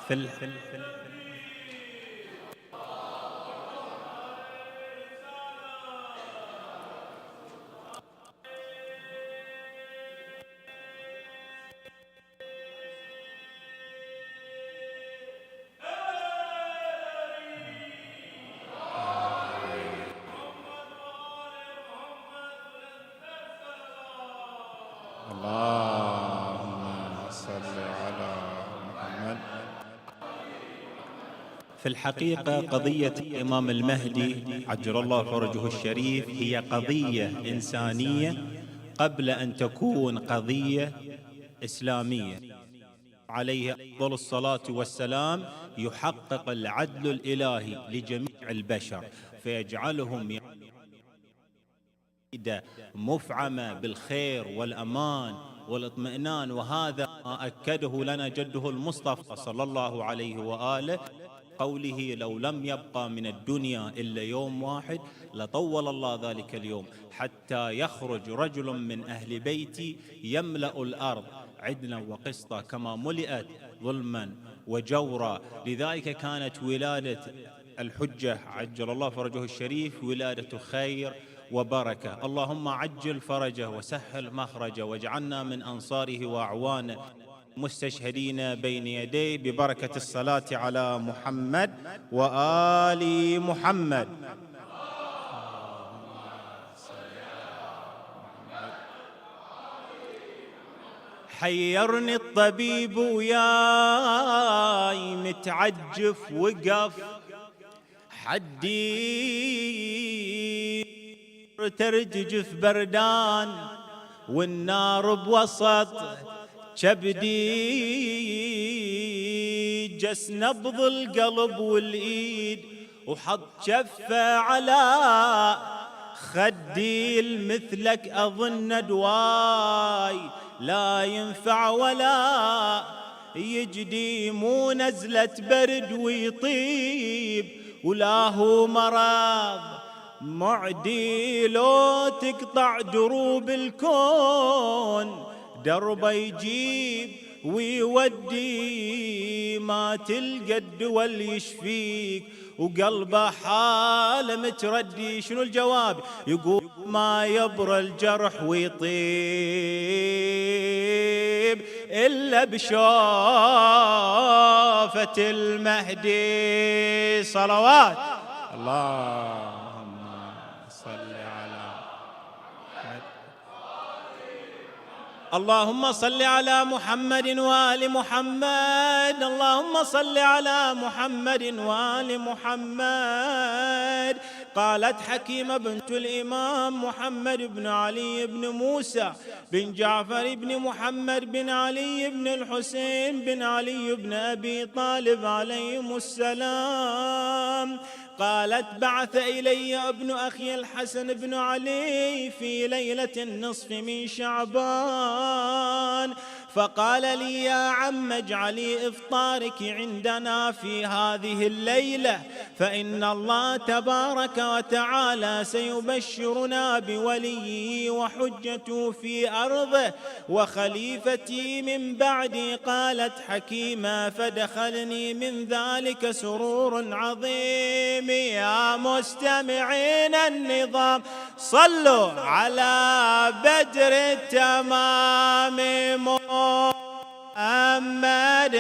في اللهم صل على محمد. في الحقيقة قضية الإمام المهدي عجل الله فرجه الشريف هي قضية إنسانية قبل أن تكون قضية إسلامية. عليه أفضل الصلاة والسلام يحقق العدل الإلهي لجميع البشر فيجعلهم مفعمة بالخير والأمان والاطمئنان، وهذا ما أكده لنا جده المصطفى صلى الله عليه وآله قوله: لو لم يبقى من الدنيا إلا يوم واحد لطول الله ذلك اليوم حتى يخرج رجل من أهل بيتي يملأ الأرض عدلا وقسطا كما ملئت ظلما وجورا. لذلك كانت ولادة الحجة عجل الله فرجه الشريف ولادة خير وبركة. اللهم عجل فرجه وسهل مخرجه واجعلنا من أنصاره وأعوانه مستشهدين بين يديه ببركة الصلاة على محمد وآل محمد. حيرني الطبيب وياي متعجف وقف حدي ترتجف بردان والنار بوسط كبدي جس نبض القلب والإيد وحط شفه على خدي المثلك أظن دواي لا ينفع ولا يجدي مو نزلة برد ويطيب ولا هو مرض معدي لو تقطع دروب الكون دربه يجيب ويودي ما تلقى الدول يشفيك وقلبه حاله متردي. شنو الجواب؟ يقول ما يبرى الجرح ويطيب إلا بشوفة المهدي. صلوات اللهم صل على محمد. اللهم صل على محمد وآل محمد. اللهم صل على محمد وآل محمد. قالت حكيمة بنت الإمام محمد بن علي بن موسى بن جعفر بن محمد بن علي بن الحسين بن علي بن أبي طالب عليهم السلام، قالت بعث إلي ابن أخي الحسن بن علي في ليلة النصف من شعبان فقال لي: يا عم اجعلي إفطارك عندنا في هذه الليلة فإن الله تبارك وتعالى سيبشرنا بوليه وحجته في أرضه وخليفتي من بعدي. قالت حكيمة: فدخلني من ذلك سرور عظيم. يا مستمعين النظام صلوا على بدر التمام محمد.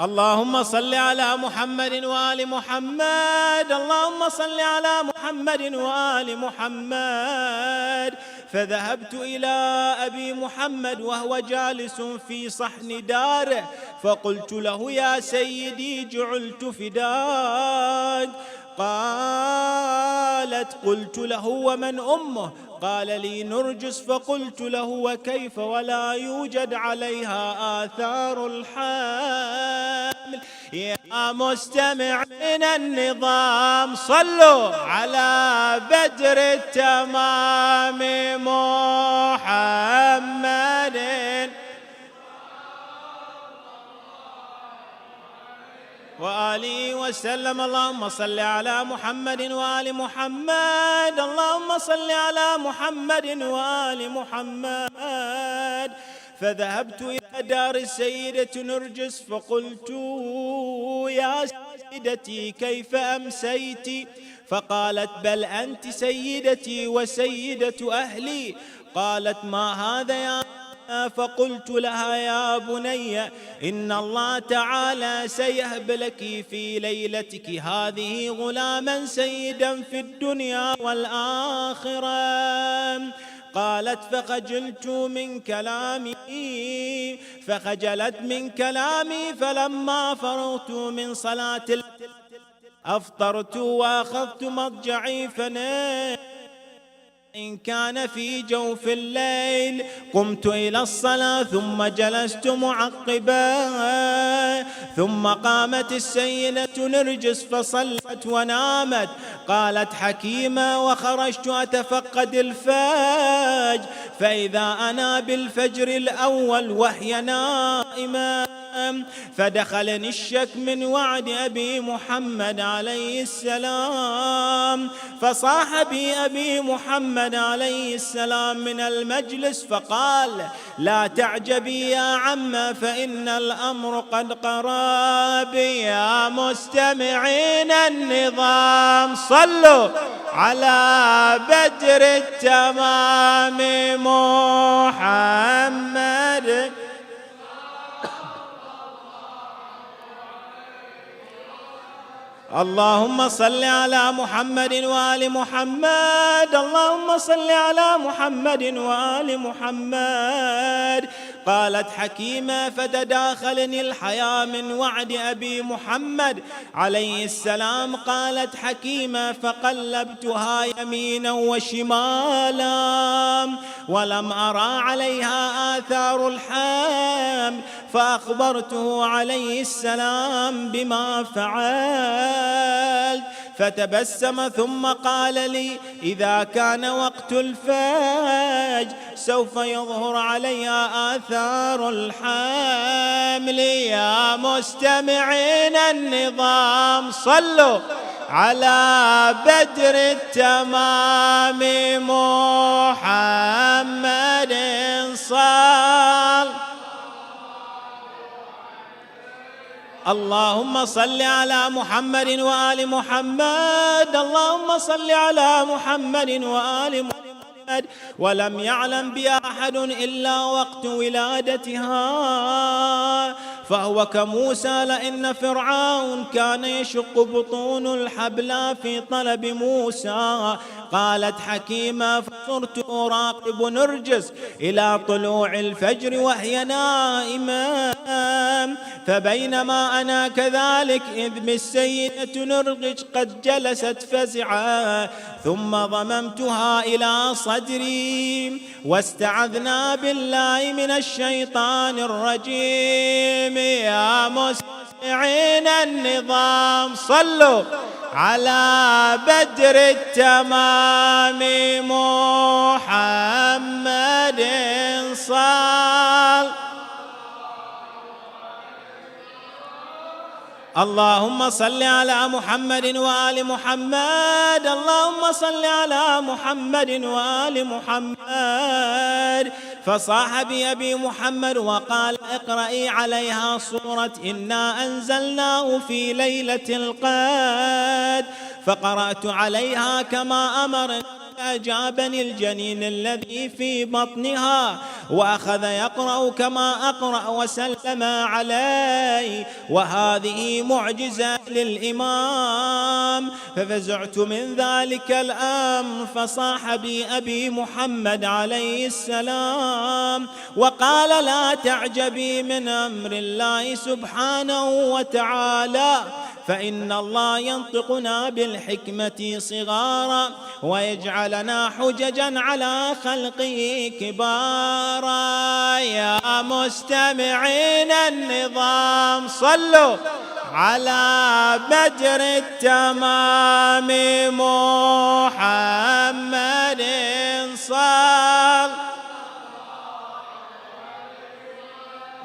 اللهم صل على محمد وآل محمد. اللهم صل على محمد وآل محمد. فذهبت إلى أبي محمد وهو جالس في صحن داره فقلت له: يا سيدي جعلت فداك. قالت: قلت له: ومن أمه؟ قال لي: نرجس. فقلت له: وكيف ولا يوجد عليها آثار الحمل؟ يا مستمعين النظام صلوا على بدر التمام محمد وآله وسلم. اللهم صل على محمد وآل محمد. اللهم صل على محمد وآل محمد. فذهبت إلى دار السيدة نرجس فقلت يا سيدتي كيف أمسيت؟ فقالت بل أنت سيدتي وسيدة أهلي. قالت ما هذا يا؟ فقلت لها يا بني إن الله تعالى سيهب لك في ليلتك هذه غلاما سيدا في الدنيا والآخرة. قالت فخجلت من كلامي فلما فرغت من صلاة أفطرت وأخذت مضجعي فنام. إن كان في جوف الليل قمت إلى الصلاة ثم جلست معقبا. ثم قامت السيدة نرجس فصلت ونامت. قالت حكيمة وخرجت أتفقد الفجر فإذا أنا بالفجر الأول وهي نائمة. فدخلني الشك من وعد أبي محمد عليه السلام. فصاح بي أبي محمد عليه السلام من المجلس فقال لا تعجبي يا عمه فإن الأمر قد قرب. يا مستمعين النظام صلوا على بدر التمام محمد. اللهم صل على محمد وآل محمد. اللهم صل على محمد وآل محمد. قالت حكيمة فتداخلني الحياة من وعد أبي محمد عليه السلام. قالت حكيمة فقلبتها يمينا وشمالا ولم أرى عليها آثار الحمل. فأخبرته عليه السلام بما فعلت فتبسم ثم قال لي إذا كان وقت الفجر سوف يظهر عليها آثار الحمل. يا مستمعين النظام صلوا على بدر التمام محمد صل. اللهم صل على محمد وآل محمد. اللهم صل على محمد وآل محمد. ولم يعلم بها أحد إلا وقت ولادتها فهو كموسى لأن فرعون كان يشق بطون الحبلى في طلب موسى. قالت حكيمة فصرت أراقب نرجس إلى طلوع الفجر وهي نائمة. فبينما أنا كذلك إذ بالسيدة نرجس قد جلست فزعا ثم ضممتها إلى صدري واستعذنا بالله من الشيطان الرجيم. يا مسمعين النظام صلوا على بدر التمام محمد صل. اللهم صل على محمد وآل محمد. اللهم صل على محمد وآل محمد. فصاح بأبي محمد وقال اقرأي عليها سورة إنا أنزلناه في ليلة القدر. فقرأت عليها كما أمر. أجابني الجنين الذي في بطنها وأخذ يقرأ كما أقرأ وسلم علي. وهذه معجزة للإمام. ففزعت من ذلك الأمر فصاح بي أبي محمد عليه السلام وقال لا تعجبي من أمر الله سبحانه وتعالى فإن الله ينطقنا بالحكمة صغارا ويجعلنا حججا على خلقه كبارا. يا مستمعين النظام صلوا على بدر التمام محمد صل.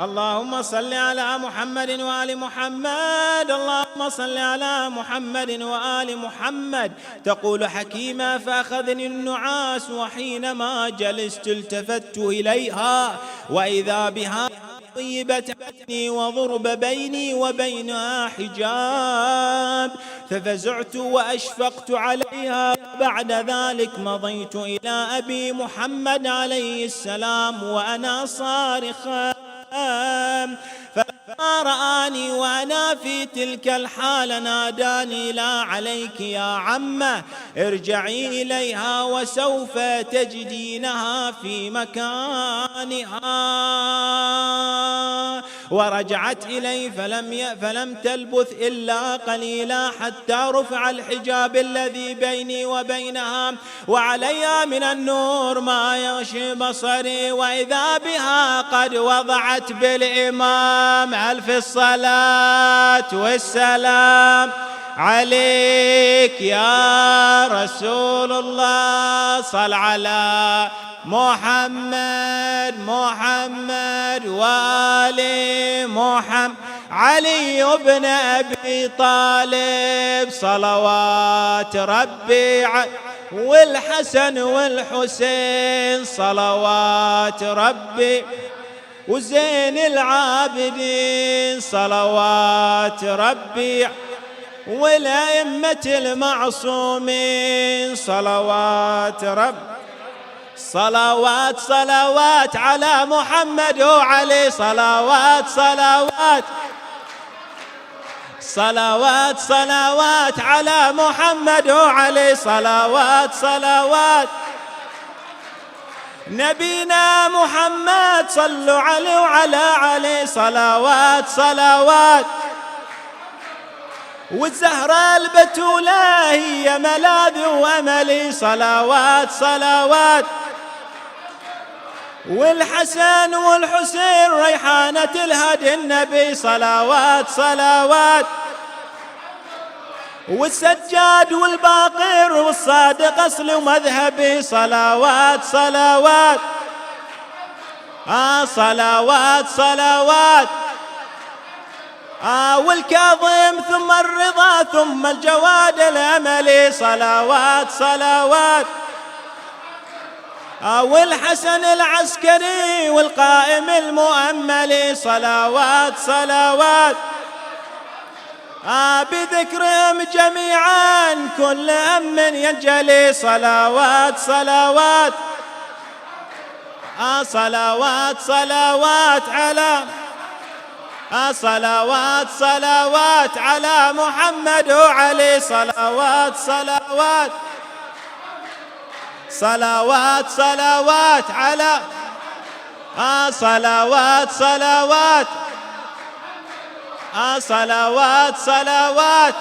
اللهم صل على محمد وآل محمد. اللهم صل على محمد وآل محمد. تقول حكيمة: فأخذني النعاس وحينما جلست التفت إليها وإذا بها طيبت عني وضرب بيني وبينها حجاب، ففزعت وأشفقت عليها. بعد ذلك مضيت إلى أبي محمد عليه السلام وأنا صارخا، فلما رآني وأنا في تلك الحال ناداني: لا عليك يا عمه، ارجعي إليها وسوف تجدينها في مكانها. ورجعت إليه فلم تلبث إلا قليلا حتى رفع الحجاب الذي بيني وبينها وعليها من النور ما يغشي بصري، وإذا بها قد وضعت بالإمام. ألف الصلاة والسلام عليك يا رسول الله. صل على محمد محمد وآل محمد. علي بن أبي طالب صلوات ربي والحسن والحسين صلوات ربي، وزين العابدين صلوات ربي، والأئمة المعصومين صلوات ربي. صلوات صلوات على محمد وعلي، صلوات صلوات صلوات صلوات على محمد وعلي، صلوات صلوات. نبينا محمد صلوا عليه وعلى علي، صلوات صلوات. والزهرة البتولة هي ملاذي وأملي، صلوات صلوات. والحسن والحسين ريحانة الهدي النبي، صلوات صلوات. والسجاد والباقر والصادق أصل ومذهبي، صلوات صلوات. صلوات صلوات. والكاظم ثم الرضا ثم الجواد الأملي، صلوات صلوات. والحسن العسكري والقائم المؤمل، صلوات صلوات. بذكرهم جميعا كل أم ينجلي، صلوات صلوات. صلوات صلوات على صلوات صلوات على محمد وعلي، صلوات صلوات. صلوات صلوات على صلوات صلوات. صلوات صلوات.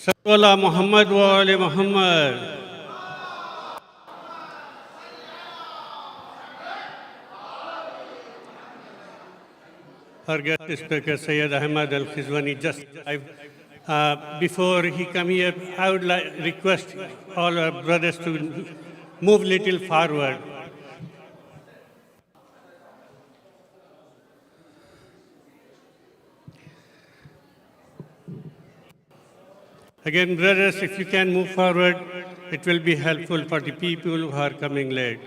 صلوا على محمد وآل محمد. Our guest speaker, Sayyid Ahmad Al-Khizwani, just before he come here, I would like request all our brothers to move little forward. Again, brothers, if you can move forward, it will be helpful for the people who are coming late.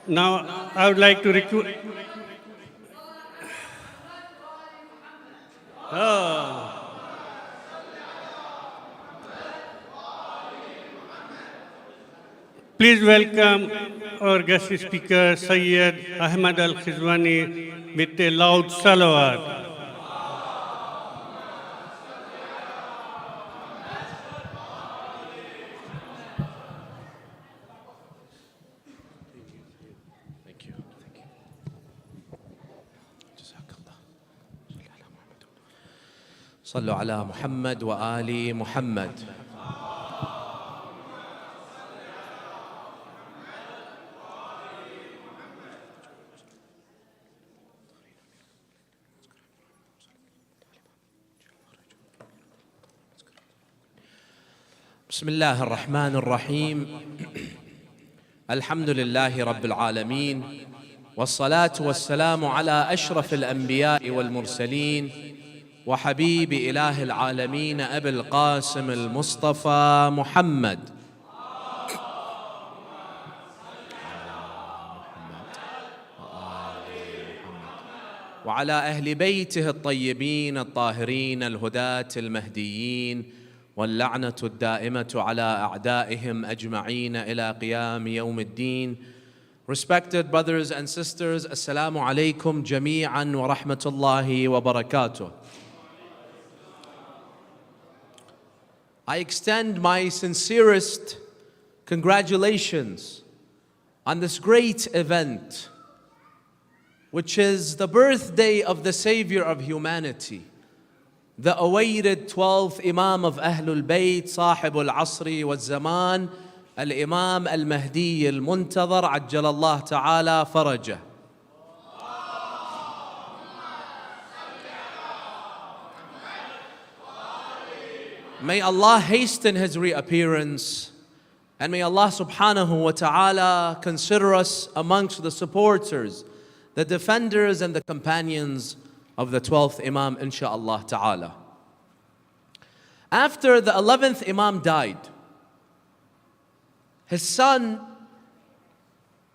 Now, I would like to request. Please welcome our guest speaker, Sayyid Ahmad Al-Khizwani, with a loud salawat. صلوا على محمد وآل محمد. بسم الله الرحمن الرحيم. الحمد لله رب العالمين، والصلاة والسلام على أشرف الأنبياء والمرسلين وحبيب إله العالمين أبي القاسم المصطفى محمد وعلى أهل بيته الطيبين الطاهرين الهداة المهديين، واللعنة الدائمة على أعدائهم أجمعين إلى قيام يوم الدين. Respected brothers and sisters, Assalamu alaikum jami'an wa rahmatullahi wa barakatuh. I extend my sincerest congratulations on this great event, which is the birthday of the Savior of humanity, the awaited 12th Imam of Ahlul Bayt, Sahib al-Asri wal-Zaman, الإمام المهدي المنتظر عجل الله تعالى فرجه. May Allah hasten his reappearance, and may Allah subhanahu wa ta'ala consider us amongst the supporters, the defenders and the companions of the 12th Imam, insha'Allah ta'ala. After the 11th Imam died, his son,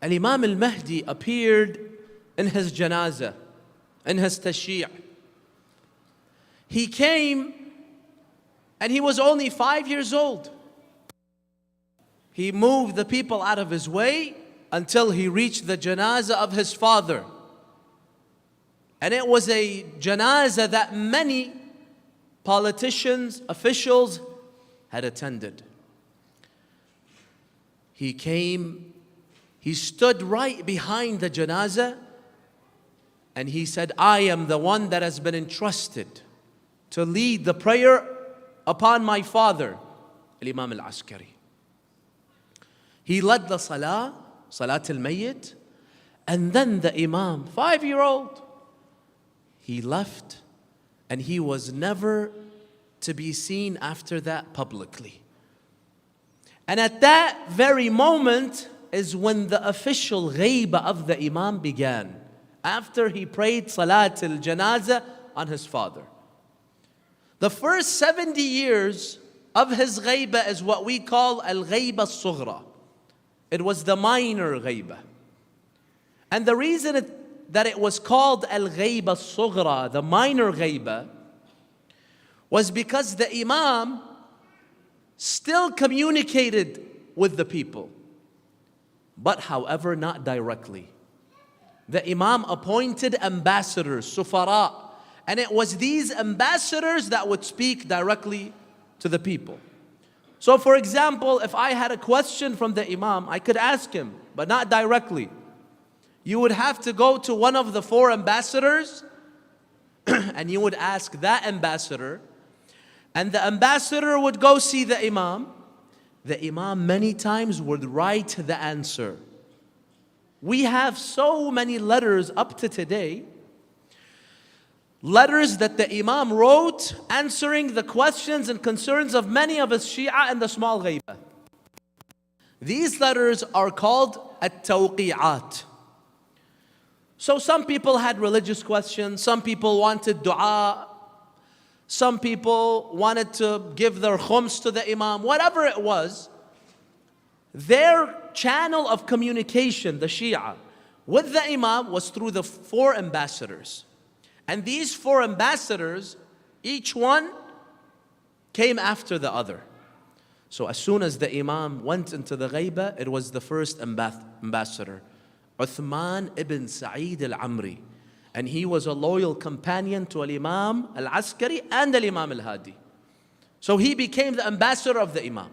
Imam al-Mahdi, appeared in his janazah, in his tashyi'. He came and he was only 5 years old. He moved the people out of his way until he reached the janazah of his father. And it was a janazah that many politicians, officials had attended. He came, he stood right behind the janazah, and he said, I am the one that has been entrusted to lead the prayer upon my father, Imam al-Askari. He led the salah, Salat al-Mayyit, and then the Imam, 5-year-old, he left, and he was never to be seen after that publicly. And at that very moment is when the official ghaibah of the Imam began, after he prayed Salat al-Janazah on his father. The first 70 years of his ghaibah is what we call al-ghaibah al-sughra. It was the minor ghaibah. And the reason that it was called al-ghaibah al-sughra, the minor ghaibah, was because the Imam still communicated with the people, but however not directly. The Imam appointed ambassadors, sufara, and it was these ambassadors that would speak directly to the people. So for example, if I had a question from the Imam, I could ask him, but not directly. You would have to go to one of the 4 ambassadors and you would ask that ambassador, and the ambassador would go see the Imam. The Imam many times would write the answer. We have so many letters up to today, letters that the Imam wrote answering the questions and concerns of many of his Shia and the small ghaibah. These letters are called at-tawqi'at. So some people had religious questions, some people wanted dua, some people wanted to give their khums to the Imam, whatever it was. Their channel of communication, the Shia, with the Imam was through the 4 ambassadors. And these 4 ambassadors, each one came after the other. So as soon as the Imam went into the ghaibah, it was the first ambassador, Uthman ibn Sa'id al-Amri. And he was a loyal companion to Imam al-Askari and Imam al-Hadi. So he became the ambassador of the Imam.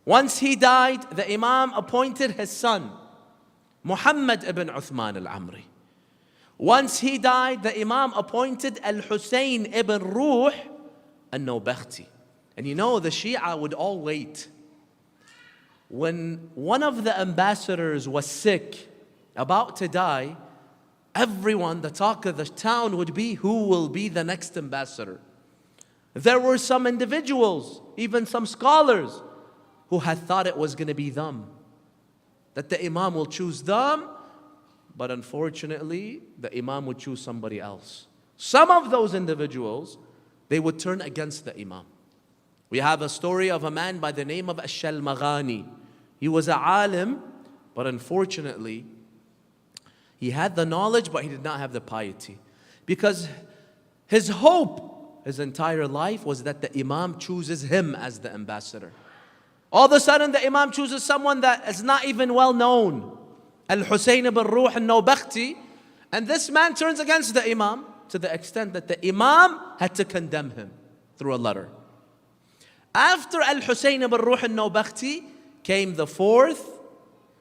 Once he died, the Imam appointed his son, Muhammad ibn Uthman al-Amri. Once he died, the Imam appointed Al-Hussein ibn Ruh al-Nawbakhti. And you know, the Shia would all wait. When one of the ambassadors was sick, about to die, everyone, the talk of the town would be, who will be the next ambassador? There were some individuals, even some scholars, who had thought it was going to be them, that the Imam will choose them, but unfortunately, the Imam would choose somebody else. Some of those individuals, they would turn against the Imam. We have a story of a man by the name of Ash-Shalmaghani. He was a alim, but unfortunately, he had the knowledge, but he did not have the piety. Because his hope, his entire life, was that the Imam chooses him as the ambassador. All of a sudden, the Imam chooses someone that is not even well known. Al-Husayn ibn Ruh al-Nawbakhti. And this man turns against the Imam to the extent that the Imam had to condemn him through a letter. After Al-Husayn ibn Ruh al-Nawbakhti came the fourth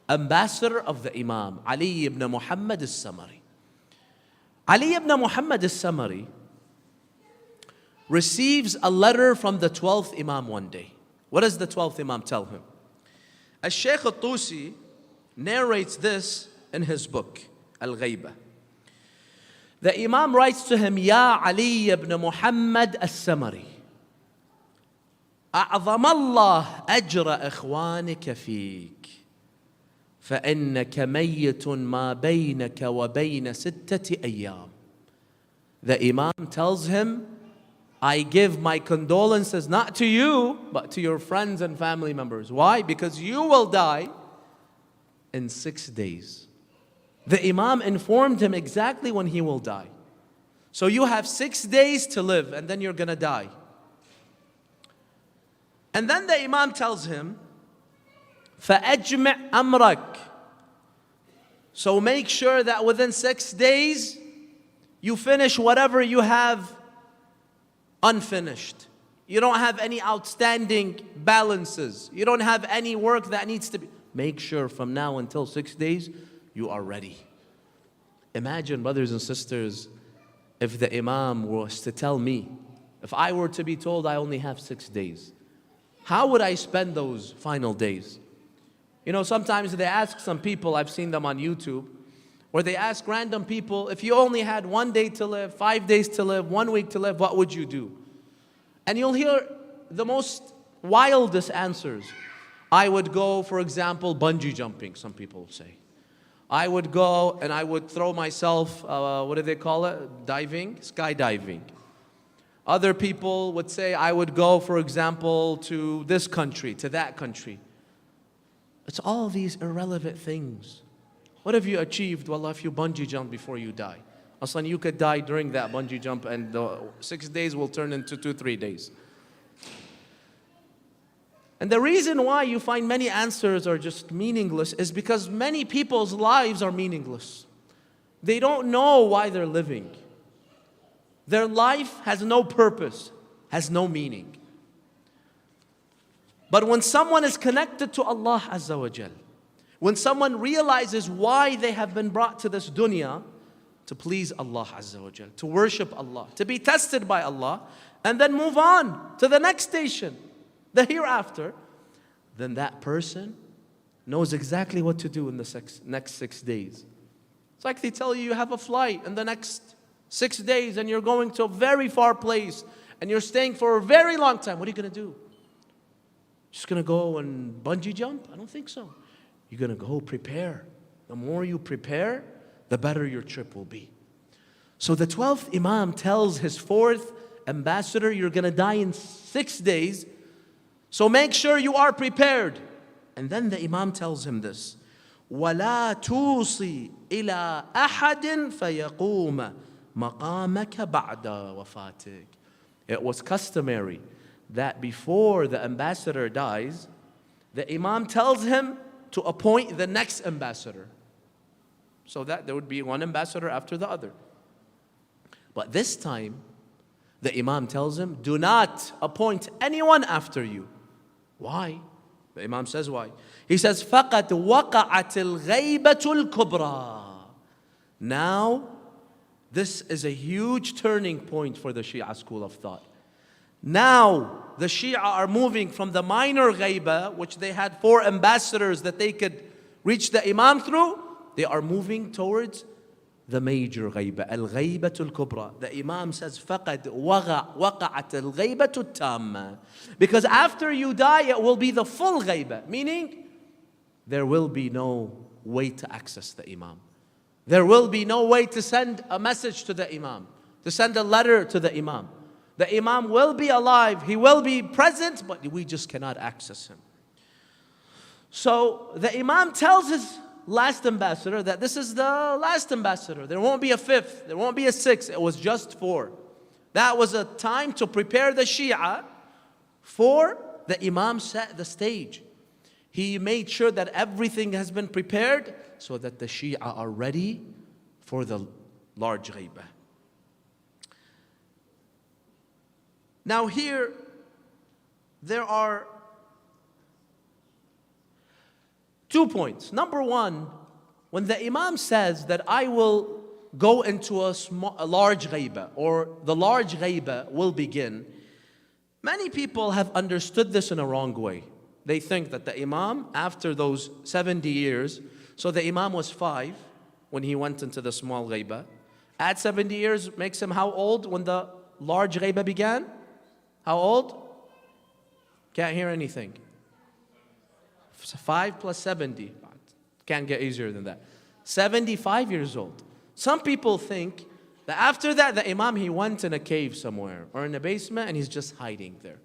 ambassador of the Imam, Ali ibn Muhammad al-Samari. Ali ibn Muhammad al-Samari receives a letter from the 12th Imam one day. What does the 12th Imam tell him? Al-Shaykh al-Tusi narrates this in his book, Al-Ghaybah. The Imam writes to him, Ya Ali ibn Muhammad al-Samari, أعظم الله أجر إخوانك فيك فإنك ميت ما بينك وبين 6 أيام. The Imam tells him, I give my condolences not to you, but to your friends and family members. Why? Because you will die in 6 days. The Imam informed him exactly when he will die. So you have 6 days to live and then you're going to die. And then the Imam tells him, فَأَجْمِعْ أَمْرَكَ. So make sure that within 6 days, you finish whatever you have unfinished. You don't have any outstanding balances. You don't have any work that needs to be. Make sure from now until 6 days, you are ready. Imagine, brothers and sisters, if the Imam was to tell me, if I were to be told I only have 6 days, how would I spend those final days? You know, sometimes they ask some people, I've seen them on YouTube, where they ask random people, if you only had 1 day to live, 5 days to live, 1 week to live, what would you do? And you'll hear the most wildest answers. I would go, for example, bungee jumping, some people say. I would go and I would throw myself, what do they call it? Diving? Skydiving. Other people would say, I would go, for example, to this country, to that country. It's all these irrelevant things. What have you achieved, wallah, if you bungee jump before you die? Aslan, you could die during that bungee jump and the 6 days will turn into 2-3 days. And the reason why you find many answers are just meaningless is because many people's lives are meaningless. They don't know why they're living. Their life has no purpose, has no meaning. But when someone is connected to Allah Azza wa Jal, when someone realizes why they have been brought to this dunya, to please Allah Azza wa Jal, to worship Allah, to be tested by Allah, and then move on to the next station, the hereafter, then that person knows exactly what to do in the next 6 days. It's like they tell you have a flight in the next 6 days and you're going to a very far place and you're staying for a very long time. What are you going to do? Just going to go and bungee jump? I don't think so. You're going to go prepare. The more you prepare, the better your trip will be. So the 12th Imam tells his 4th ambassador, you're going to die in 6 days. So make sure you are prepared. And then the Imam tells him this. وَلَا تُوصِي إِلَىٰ أَحَدٍ فَيَقُومَ مَقَامَكَ بَعْدَ وَفَاتِكَ. It was customary that before the ambassador dies, the Imam tells him to appoint the next ambassador, so that there would be one ambassador after the other. But this time, the Imam tells him, do not appoint anyone after you. Why? The Imam says why. He says, فَقَدْ وَقَعَتِ الْغَيْبَةُ الْكُبْرَى. Now, this is a huge turning point for the Shia school of thought. Now, the Shia are moving from the minor ghaiba, which they had 4 ambassadors that they could reach the Imam through. They are moving towards the major ghaiba, al-ghaibatul kubra. The Imam says, فَقَدْ وَقَعَتِ الْغَيْبَةُ التَّامَّةُ. Because after you die, it will be the full ghaiba, meaning there will be no way to access the Imam. There will be no way to send a message to the Imam, to send a letter to the Imam. The Imam will be alive, he will be present, but we just cannot access him. So the Imam tells his last ambassador that this is the last ambassador. There won't be a 5th, there won't be a 6th. It was just 4. That was a time to prepare the Shia for the Imam set the stage. He made sure that everything has been prepared so that the Shia are ready for the large ghaibah. Now here, there are 2 points. Number one, when the Imam says that I will go into a large ghaibah, or the large ghaibah will begin, many people have understood this in a wrong way. They think that the Imam, after those 70 years, so the Imam was 5 when he went into the small ghaibah. At 70 years makes him how old when the large ghaibah began? How old? Can't hear anything. 5 plus 70. Can't get easier than that. 75 years old. Some people think that after that, the Imam, he went in a cave somewhere or in a basement and he's just hiding there,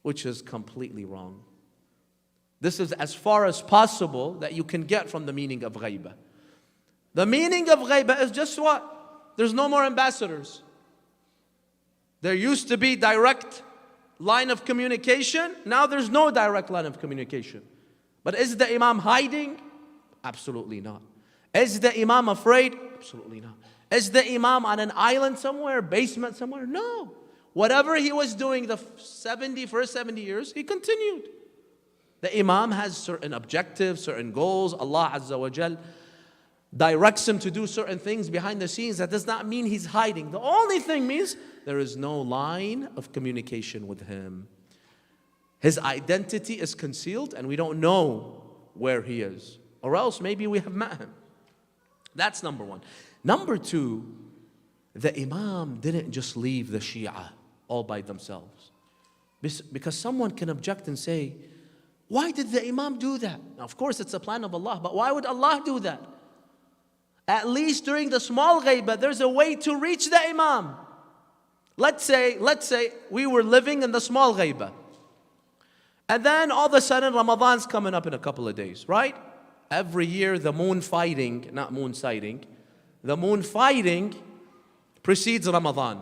which is completely wrong. This is as far as possible that you can get from the meaning of ghaibah. The meaning of ghaibah is just what? There's no more ambassadors. There used to be direct line of communication. Now there's no direct line of communication. But is the Imam hiding? Absolutely not. Is the Imam afraid? Absolutely not. Is the Imam on an island somewhere, basement somewhere? No. Whatever he was doing the first 70 years, he continued. The Imam has certain objectives, certain goals. Allah Azza wa Jal directs him to do certain things behind the scenes. That does not mean he's hiding. The only thing means there is no line of communication with him. His identity is concealed and we don't know where he is. Or else maybe we have met him. That's number one. Number two, the Imam didn't just leave the Shia all by themselves. Because someone can object and say, why did the Imam do that? Now, of course, it's a plan of Allah, but why would Allah do that? At least during the small ghaibah, there's a way to reach the Imam. Let's say we were living in the small ghaibah. And then all of a sudden, Ramadan's coming up in a couple of days, right? Every year, the moon fighting precedes Ramadan,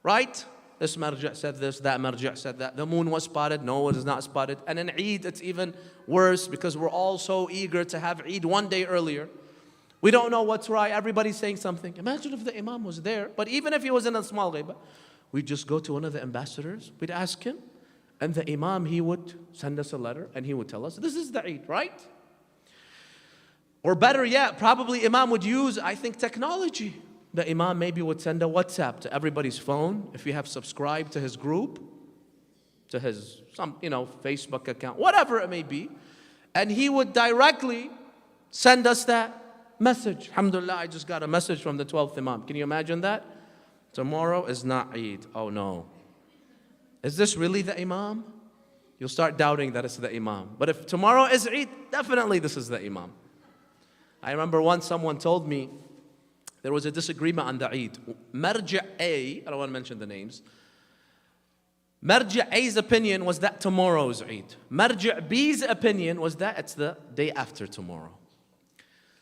right? This marja' said this, that marja' said that. The moon was spotted, no, it is not spotted. And in Eid, it's even worse because we're all so eager to have Eid one day earlier. We don't know what's right, everybody's saying something. Imagine if the Imam was there, but even if he was in a small ghaibah, we'd just go to one of the ambassadors, we'd ask him, and the Imam, he would send us a letter, and he would tell us, this is the Eid, right? Or better yet, probably Imam would use, I think, technology. The Imam maybe would send a WhatsApp to everybody's phone, if you have subscribed to his group, to his, Facebook account, whatever it may be, and he would directly send us that message. Alhamdulillah, I just got a message from the 12th Imam. Can you imagine that? Tomorrow is not Eid. Oh no. Is this really the Imam? You'll start doubting that it's the Imam. But if tomorrow is Eid, definitely this is the Imam. I remember once someone told me there was a disagreement on the Eid. Marja' A, I don't want to mention the names. Marja' A's opinion was that tomorrow is Eid. Marja' B's opinion was that it's the day after tomorrow.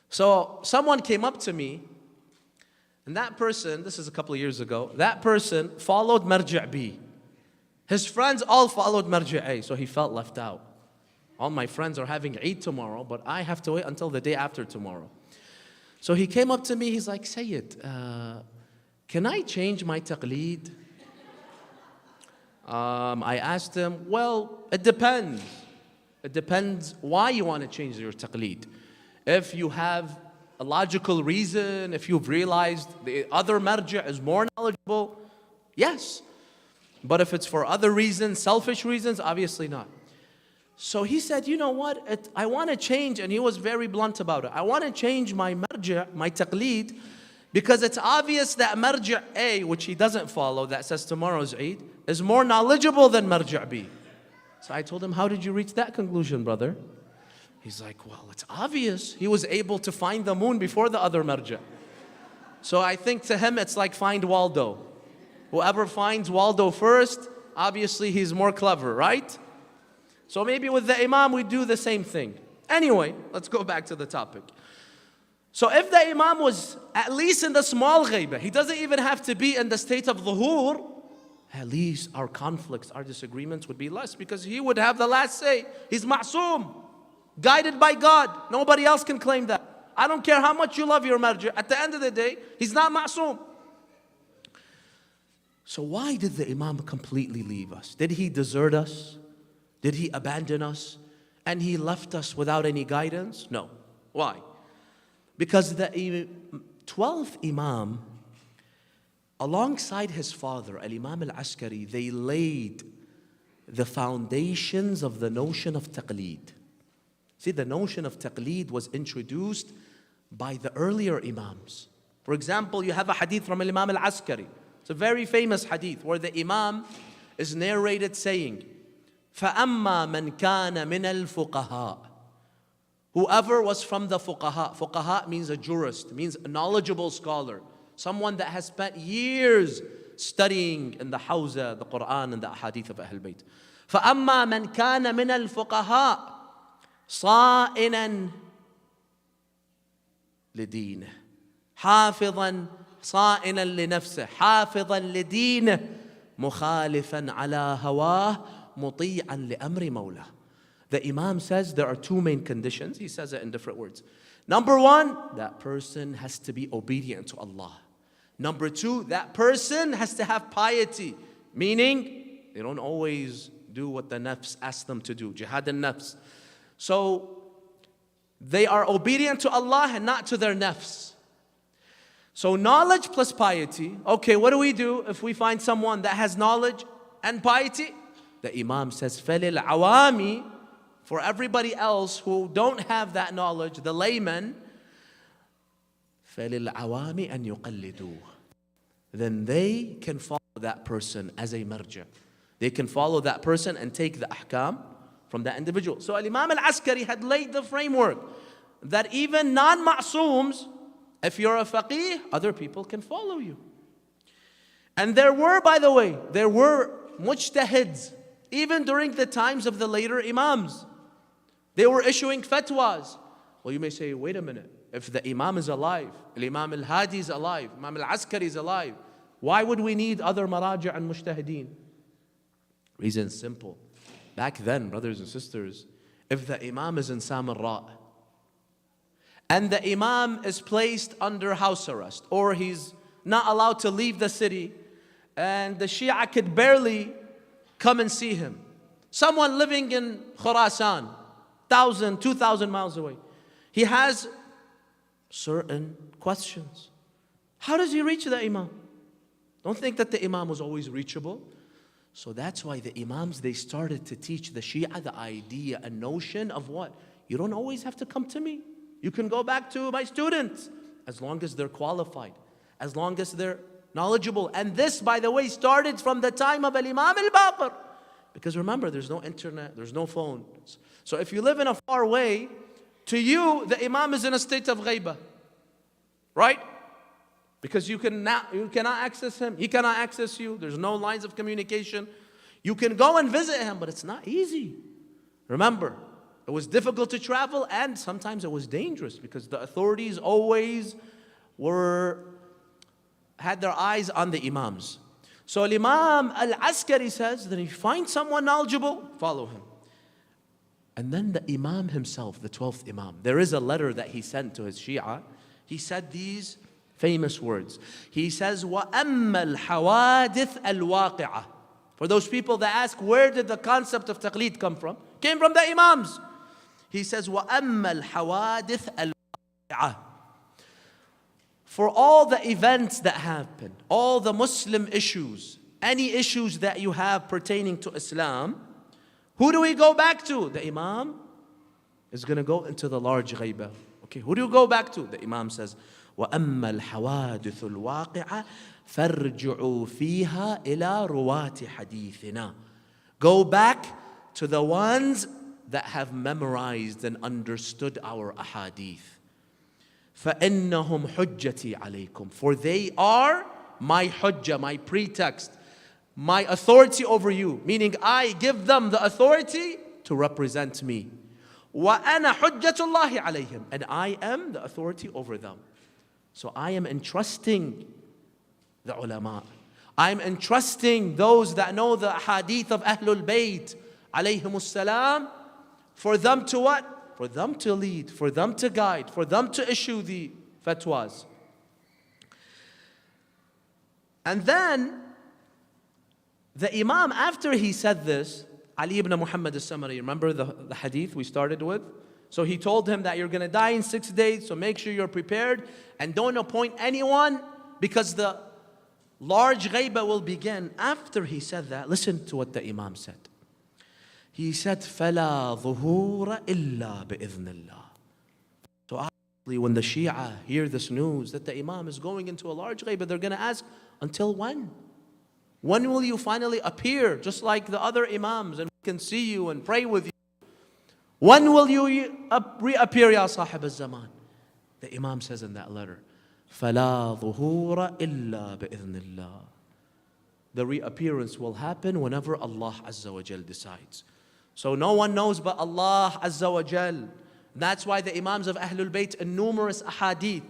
So someone came up to me, and that person, this is a couple of years ago, that person followed Marja' B. His friends all followed Marja' A, so he felt left out. All my friends are having Eid tomorrow, but I have to wait until the day after tomorrow. So he came up to me, he's like, Sayyid, can I change my taqleed? I asked him, well, it depends. It depends why you want to change your taqleed. If you have a logical reason, if you've realized the other marja' is more knowledgeable, yes. But if it's for other reasons, selfish reasons, obviously not. So he said, you know what, I want to change, and he was very blunt about it. I want to change my marja', my taqleed, because it's obvious that marja' A, which he doesn't follow, that says tomorrow's Eid, is more knowledgeable than marja' B. So I told him, how did you reach that conclusion, brother? He's like, well, it's obvious. He was able to find the moon before the other marja'. So I think to him, it's like find Waldo. Whoever finds Waldo first, obviously he's more clever, right? So maybe with the Imam, we do the same thing. Anyway, let's go back to the topic. So if the Imam was at least in the small ghaibah, he doesn't even have to be in the state of dhuhur, at least our conflicts, our disagreements would be less, because he would have the last say. He's ma'soom, guided by God. Nobody else can claim that. I don't care how much you love your marja'. At the end of the day, he's not ma'soom. So why did the Imam completely leave us? Did he desert us? Did he abandon us? And he left us without any guidance? No. Why? Because the 12th Imam, alongside his father, Al-Imam Al-Askari, they laid the foundations of the notion of taqleed. See, the notion of taqleed was introduced by the earlier Imams. For example, you have a hadith from Al-Imam Al-Askari. It's a very famous hadith where the Imam is narrated saying, فَأَمَّا مَنْ كَانَ مِنَ الْفُقَهَاءِ. Whoever was from the fuqaha. Fuqaha means a jurist, means a knowledgeable scholar. Someone that has spent years studying in the Hawza, the Quran and the Ahadith of Ahl Bayt. فَأَمَّا مَنْ كَانَ مِنَ الْفُقَهَاءِ صَائِنًا لِدِينِهِ حَافِظًا صائنا لنفسه حافظا لدينه مخالفا على هواه مطيعا لأمر مولاه. The Imam says there are two main conditions. He says it in different words. Number one, that person has to be obedient to Allah. Number two, that person has to have piety, meaning they don't always do what the nafs asks them to do, jihad al-nafs. So they are obedient to Allah and not to their nafs. So knowledge plus piety. Okay, what do we do if we find someone that has knowledge and piety? The Imam says, فَلِلْ عَوَامِ. For everybody else who don't have that knowledge, the laymen, فَلِلْ عَوَامِ أَن يُقَلِّدُوهُ. Then they can follow that person as a marja'. They can follow that person and take the ahkam from that individual. So Imam Al-Askari had laid the framework that even non-ma'sooms, if you're a faqih, other people can follow you. And there were, by the way, there were mujtahids, even during the times of the later Imams. They were issuing fatwas. Well, you may say, wait a minute, if the Imam is alive, Imam Al-Hadi is alive, Imam Al-Askari is alive, why would we need other maraja' and mujtahideen? Reason simple. Back then, brothers and sisters, if the Imam is in Samarra, and the Imam is placed under house arrest, or he's not allowed to leave the city, and the Shia could barely come and see him. Someone living in Khurasan, 1,000, 2,000 miles away, he has certain questions. How does he reach the Imam? Don't think that the Imam was always reachable. So that's why the Imams, they started to teach the Shia the idea, a notion of what? You don't always have to come to me. You can go back to my students, as long as they're qualified, as long as they're knowledgeable. And this, by the way, started from the time of Imam al-Baqir. Because remember, there's no internet, there's no phones. So if you live in a far way, to you, the Imam is in a state of ghaibah. Right? Because you cannot access him, he cannot access you, there's no lines of communication. You can go and visit him, but it's not easy. Remember, it was difficult to travel, and sometimes it was dangerous because the authorities always had their eyes on the Imams. So Imam Al-Askari says that if you find someone knowledgeable, follow him. And then the Imam himself, the 12th Imam, there is a letter that he sent to his Shia. He said these famous words. He says, وَأَمَّا الْحَوَادِثْ الْوَاقِعَةِ. For those people that ask, where did the concept of taqleed come from? Came from the Imams. He says, وَأَمَّا الْحَوَادِثْ الْوَاقِعَةِ. For all the events that happen, all the Muslim issues any issues that you have pertaining to Islam, who do we go back to? The Imam is going to go into the large ghaibah. Okay, who do you go back to? The Imam says, وَأَمَّا الْحَوَادِثُ الْوَاقِعَةِ فَارْجِعُوا فِيهَا إِلَى رُوَاتِ حَدِيثِنَا. Go back to the ones that have memorized and understood our ahadith. فَإِنَّهُمْ حُجَّتِي عَلَيْكُمْ. For they are my hujjah, my pretext, my authority over you. Meaning I give them the authority to represent me. وَأَنَا حُجَّةُ اللَّهِ عَلَيْهِمْ. And I am the authority over them. So I am entrusting the ulama. I'm entrusting those that know the hadith of Ahlul Bayt, alayhimus salam, for them to what? For them to lead, for them to guide, for them to issue the fatwas. And then the Imam, after he said this, Ali ibn Muhammad al-Samari, remember the hadith we started with? So he told him that you're going to die in 6 days, so make sure you're prepared and don't appoint anyone because the large ghaibah will begin. After he said that, listen to what the Imam said. He said, فَلَا ظُهُورَ إِلَّا بِإِذْنِ اللَّهِ. So obviously when the Shia hear this news that the Imam is going into a large ghaibah, they're going to ask, until when? When will you finally appear just like the other Imams and we can see you and pray with you? When will you reappear, Ya Sahib al-Zaman? The Imam says in that letter, فَلَا ظُهُورَ إِلَّا بِإِذْنِ اللَّهِ. The reappearance will happen whenever Allah Azza wa Jal decides. So no one knows but Allah Azza wa Jal. That's why the Imams of Ahlul Bayt in numerous ahadith,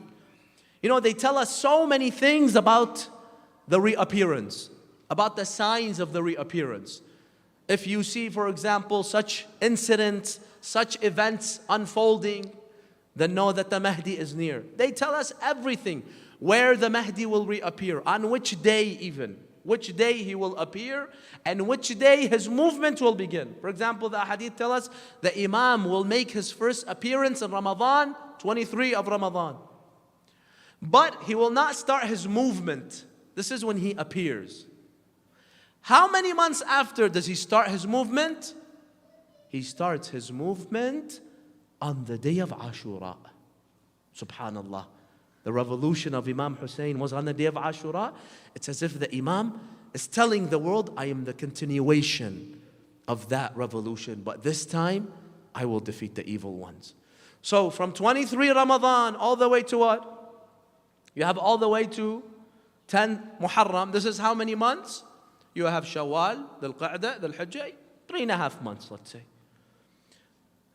you know, they tell us so many things about the reappearance, about the signs of the reappearance. If you see, for example, such incidents, such events unfolding, then know that the Mahdi is near. They tell us everything, where the Mahdi will reappear, on which day even, which day he will appear, and which day his movement will begin. For example, the hadith tell us the Imam will make his first appearance in Ramadan, 23 of Ramadan. But he will not start his movement. This is when he appears. How many months after does he start his movement? He starts his movement on the day of Ashura. Subhanallah. The revolution of Imam Hussein was on the day of Ashura. It's as if the Imam is telling the world, I am the continuation of that revolution. But this time, I will defeat the evil ones. So from 23 Ramadan all the way to what? You have all the way to 10 Muharram. This is how many months? You have Shawwal, Dhul Qa'dah, Dhul Hijjah, 3.5 months, let's say.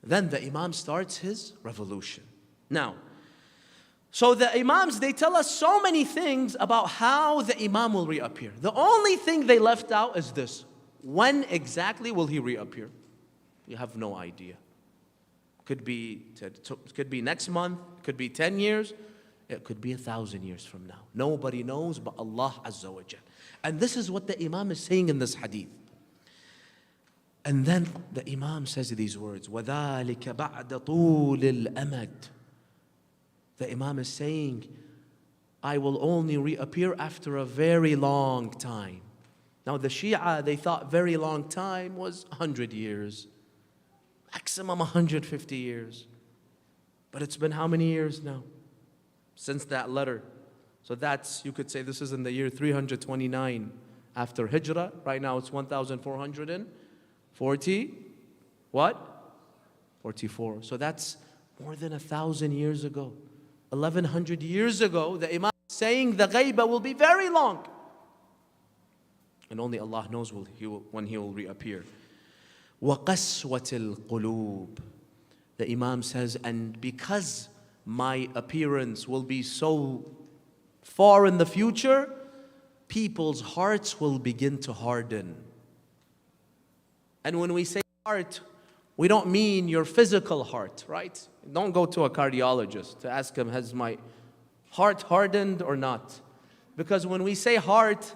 Then the Imam starts his revolution. Now, so the Imams, they tell us so many things about how the Imam will reappear. The only thing they left out is this. When exactly will he reappear? You have no idea. Could be next month, could be 10 years, it could be 1,000 years from now. Nobody knows but Allah Azza wa Jal. And this is what the Imam is saying in this hadith. And then the Imam says these words, وَذَلِكَ بَعْدَ طُولِ الْأَمَدِ. The Imam is saying, I will only reappear after a very long time. Now the Shia, they thought very long time was 100 years. Maximum 150 years. But it's been how many years now? Since that letter. So that's, you could say this is in the year 329 after Hijrah. Right now it's 1440, what? 44. So that's more than 1,000 years ago. 1,100 years ago, the Imam is saying the ghaibah will be very long. And only Allah knows when he will reappear. وَقَسْوَةِ الْقُلُوبِ. The Imam says, and because my appearance will be so far in the future, people's hearts will begin to harden. And when we say heart, we don't mean your physical heart, right? Don't go to a cardiologist to ask him, has my heart hardened or not? Because when we say heart,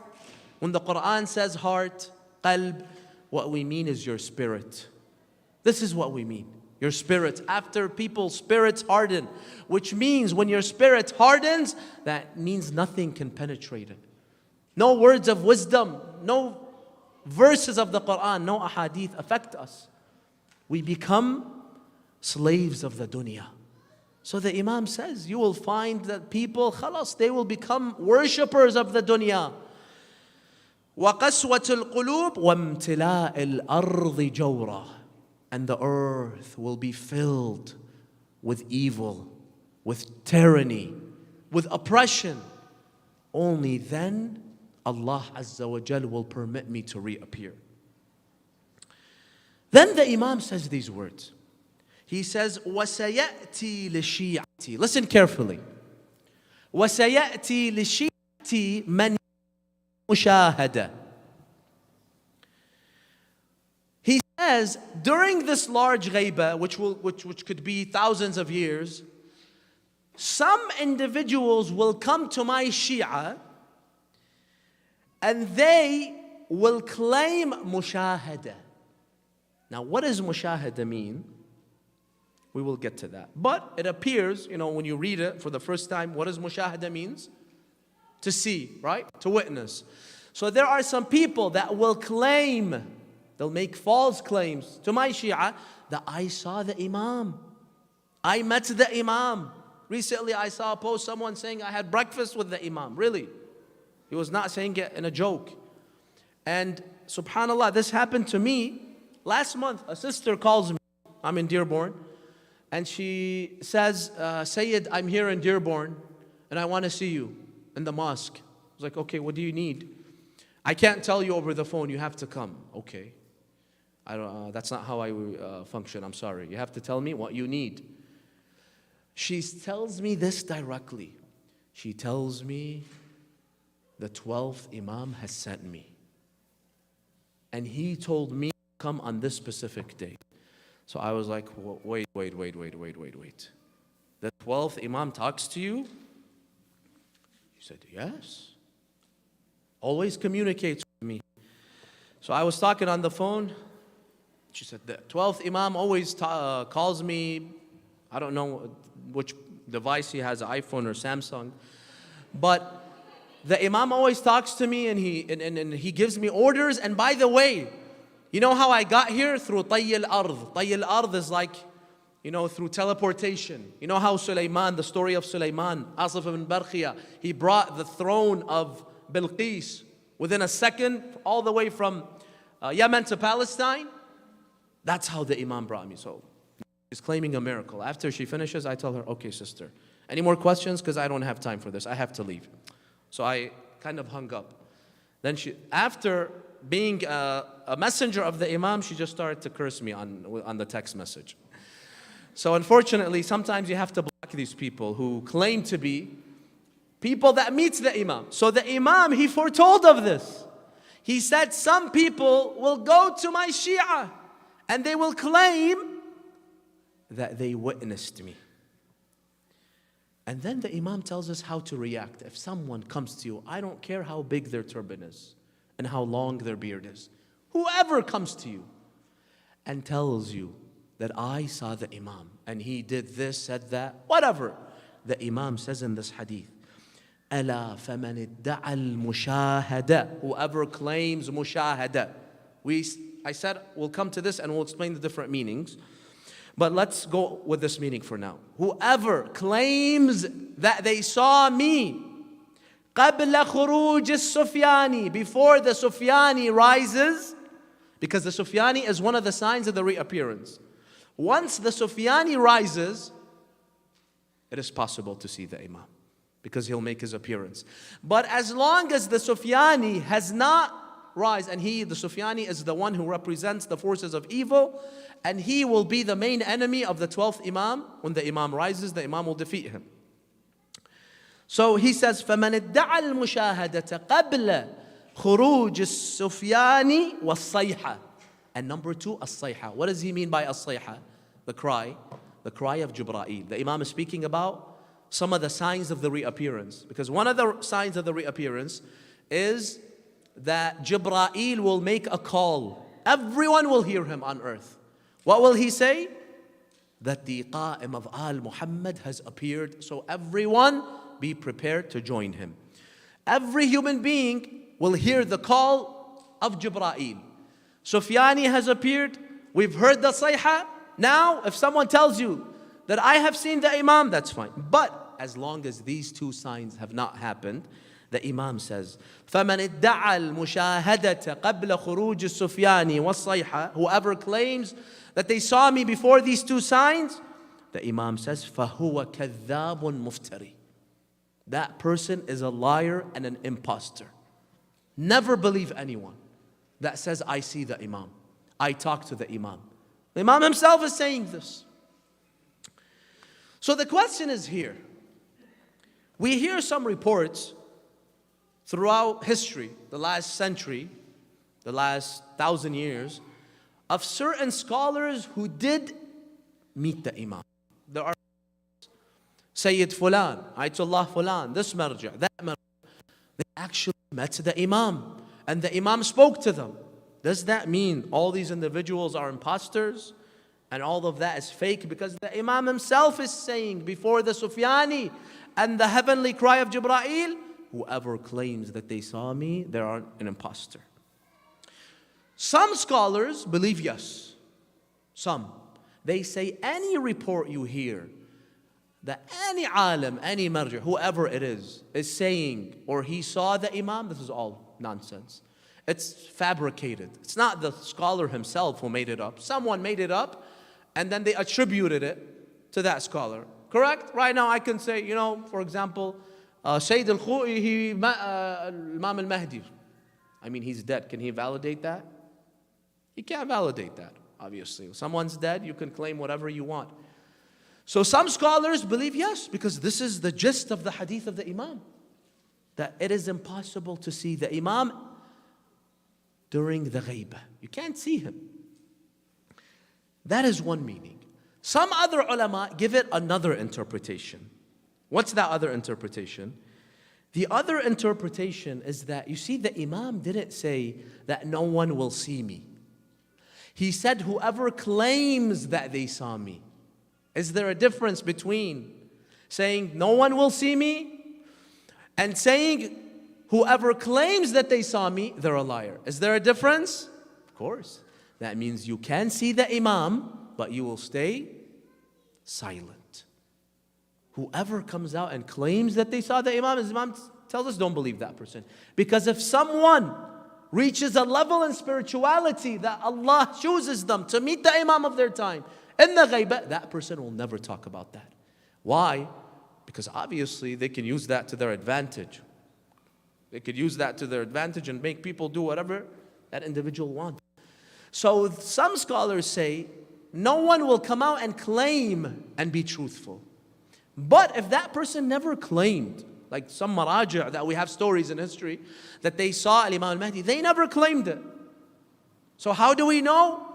when the Quran says heart, qalb, what we mean is your spirit. This is what we mean. Your spirit. After people's spirits harden, which means when your spirit hardens, that means nothing can penetrate it. No words of wisdom, no verses of the Quran, no ahadith affect us. We become slaves of the dunya. So the Imam says, you will find that people, khalas, they will become worshippers of the dunya. وَقَسْوَةُ الْقُلُوبِ وَامْتِلَاءِ الْأَرْضِ جَوْرًا. And the earth will be filled with evil, with tyranny, with oppression. Only then Allah Azza wa Jal will permit me to reappear. Then the Imam says these words. He says, وَسَيَأْتِي لِشِيعَتِي. Listen carefully. وَسَيَأْتِي لِشِيعَتِي مَنْ مُشَاهَدَةً. He says, during this large ghaibah, which could be thousands of years, some individuals will come to my Shia and they will claim mushahada. Now, what does mushahada mean? We will get to that. But it appears, when you read it for the first time, what does mushahada means? To see, right? To witness. So there are some people that will claim, they'll make false claims to my Shia that I saw the Imam. I met the Imam. Recently I saw a post, someone saying I had breakfast with the Imam. Really? He was not saying it in a joke. And subhanAllah, this happened to me last month. A sister calls me. I'm in Dearborn. And she says, Sayyid, I'm here in Dearborn and I want to see you in the mosque. I was like, okay, what do you need? I can't tell you over the phone, you have to come. Okay. That's not how I function, I'm sorry. You have to tell me what you need. She tells me this directly. She tells me the 12th Imam has sent me. And he told me to come on this specific day. So I was like, wait. The 12th Imam talks to you? He said, yes. Always communicates with me. So I was talking on the phone. She said, the 12th Imam always calls me. I don't know which device he has, iPhone or Samsung. But the Imam always talks to me and he gives me orders. And by the way, you know how I got here? Through Tayy al-Ard. Tayy al-Ard is like, through teleportation. You know how Sulaiman, the story of Sulaiman, Asif ibn Barkhia, he brought the throne of Bilqis within a second, all the way from Yemen to Palestine? That's how the Imam brought me. So she's claiming a miracle. After she finishes, I tell her, okay, sister, any more questions? Because I don't have time for this. I have to leave. So I kind of hung up. Then after being a messenger of the Imam, she just started to curse me on the text message. So unfortunately, sometimes you have to block these people who claim to be people that meet the Imam. So the Imam, he foretold of this. He said, some people will go to my Shia and they will claim that they witnessed me. And then the Imam tells us how to react. If someone comes to you, I don't care how big their turban is and how long their beard is. Whoever comes to you and tells you that I saw the Imam and he did this, said that, whatever. The Imam says in this hadith, أَلَا فَمَنِ ادَّعَ الْمُشَاهَدَةِ. Whoever claims mushahada. I said we'll come to this and we'll explain the different meanings. But let's go with this meaning for now. Whoever claims that they saw me قَبْلَ خُرُوجِ السُّفْيَانِ. Before the Sufyani rises, because the Sufyani is one of the signs of the reappearance. Once the Sufyani rises, it is possible to see the Imam, because he'll make his appearance. But as long as the Sufyani has not rise, and the Sufyani is the one who represents the forces of evil, and he will be the main enemy of the 12th Imam. When the Imam rises, the Imam will defeat him. So he says, فَمَنِ ادَّعَ الْمُشَاهَدَةَ قَبْلَ خُرُوجِ السُّفْيَانِ وَالصَّيْحَةِ. And number two, as-sayha. What does he mean by as-sayha? The cry of Jibra'il. The Imam is speaking about some of the signs of the reappearance. Because one of the signs of the reappearance is that Jibra'il will make a call. Everyone will hear him on earth. What will he say? That the Qa'im of Al Muhammad has appeared. So everyone be prepared to join him. Every human being will hear the call of Jibreel. Sufyani has appeared. We've heard the sayha. Now, if someone tells you that I have seen the Imam, that's fine. But as long as these two signs have not happened, the Imam says, فَمَنِ ادَّعَى الْمُشَاهَدَةَ قَبْلَ خُرُوجِ السُّفْيَانِ وَالصَّيْحَةِ. Whoever claims that they saw me before these two signs, the Imam says, فَهُوَ كَذَّابٌ مُفْتَرِي. That person is a liar and an impostor. Never believe anyone that says, I see the Imam, I talk to the Imam. The Imam himself is saying this. So the question is here. We hear some reports throughout history, the last century, the last 1,000 years, of certain scholars who did meet the Imam. There are Sayyid Fulan, Ayatollah Fulan, this marja, that marja. They actually met the Imam and the Imam spoke to them. Does that mean all these individuals are imposters and all of that is fake? Because the Imam himself is saying before the Sufyani and the heavenly cry of Jibreel, whoever claims that they saw me, they are an impostor. Some scholars believe yes. Some. They say any report you hear that any alim, any marja, whoever it is saying, or he saw the Imam, this is all nonsense. It's fabricated. It's not the scholar himself who made it up. Someone made it up and then they attributed it to that scholar. Correct? Right now I can say, for example, Sayyid al-Khu'i, he met Imam al-Mehdi. I mean, he's dead. Can he validate that? He can't validate that, obviously. If someone's dead, you can claim whatever you want. So some scholars believe yes, because this is the gist of the hadith of the Imam, that it is impossible to see the Imam during the ghaibah. You can't see him. That is one meaning. Some other ulama give it another interpretation. What's that other interpretation? The other interpretation is that, you see, the Imam didn't say that no one will see me. He said whoever claims that they saw me. Is there a difference between saying no one will see me and saying whoever claims that they saw me, they're a liar? Is there a difference? Of course. That means you can see the Imam, but you will stay silent. Whoever comes out and claims that they saw the Imam, as Imam tells us, don't believe that person. Because if someone reaches a level in spirituality that Allah chooses them to meet the Imam of their time in the ghaibah, that person will never talk about that. Why? Because obviously they can use that to their advantage. They could use that to their advantage and make people do whatever that individual wants. So some scholars say no one will come out and claim and be truthful. But if that person never claimed, like some maraja that we have stories in history that they saw Imam al-Mahdi, they never claimed it. So how do we know?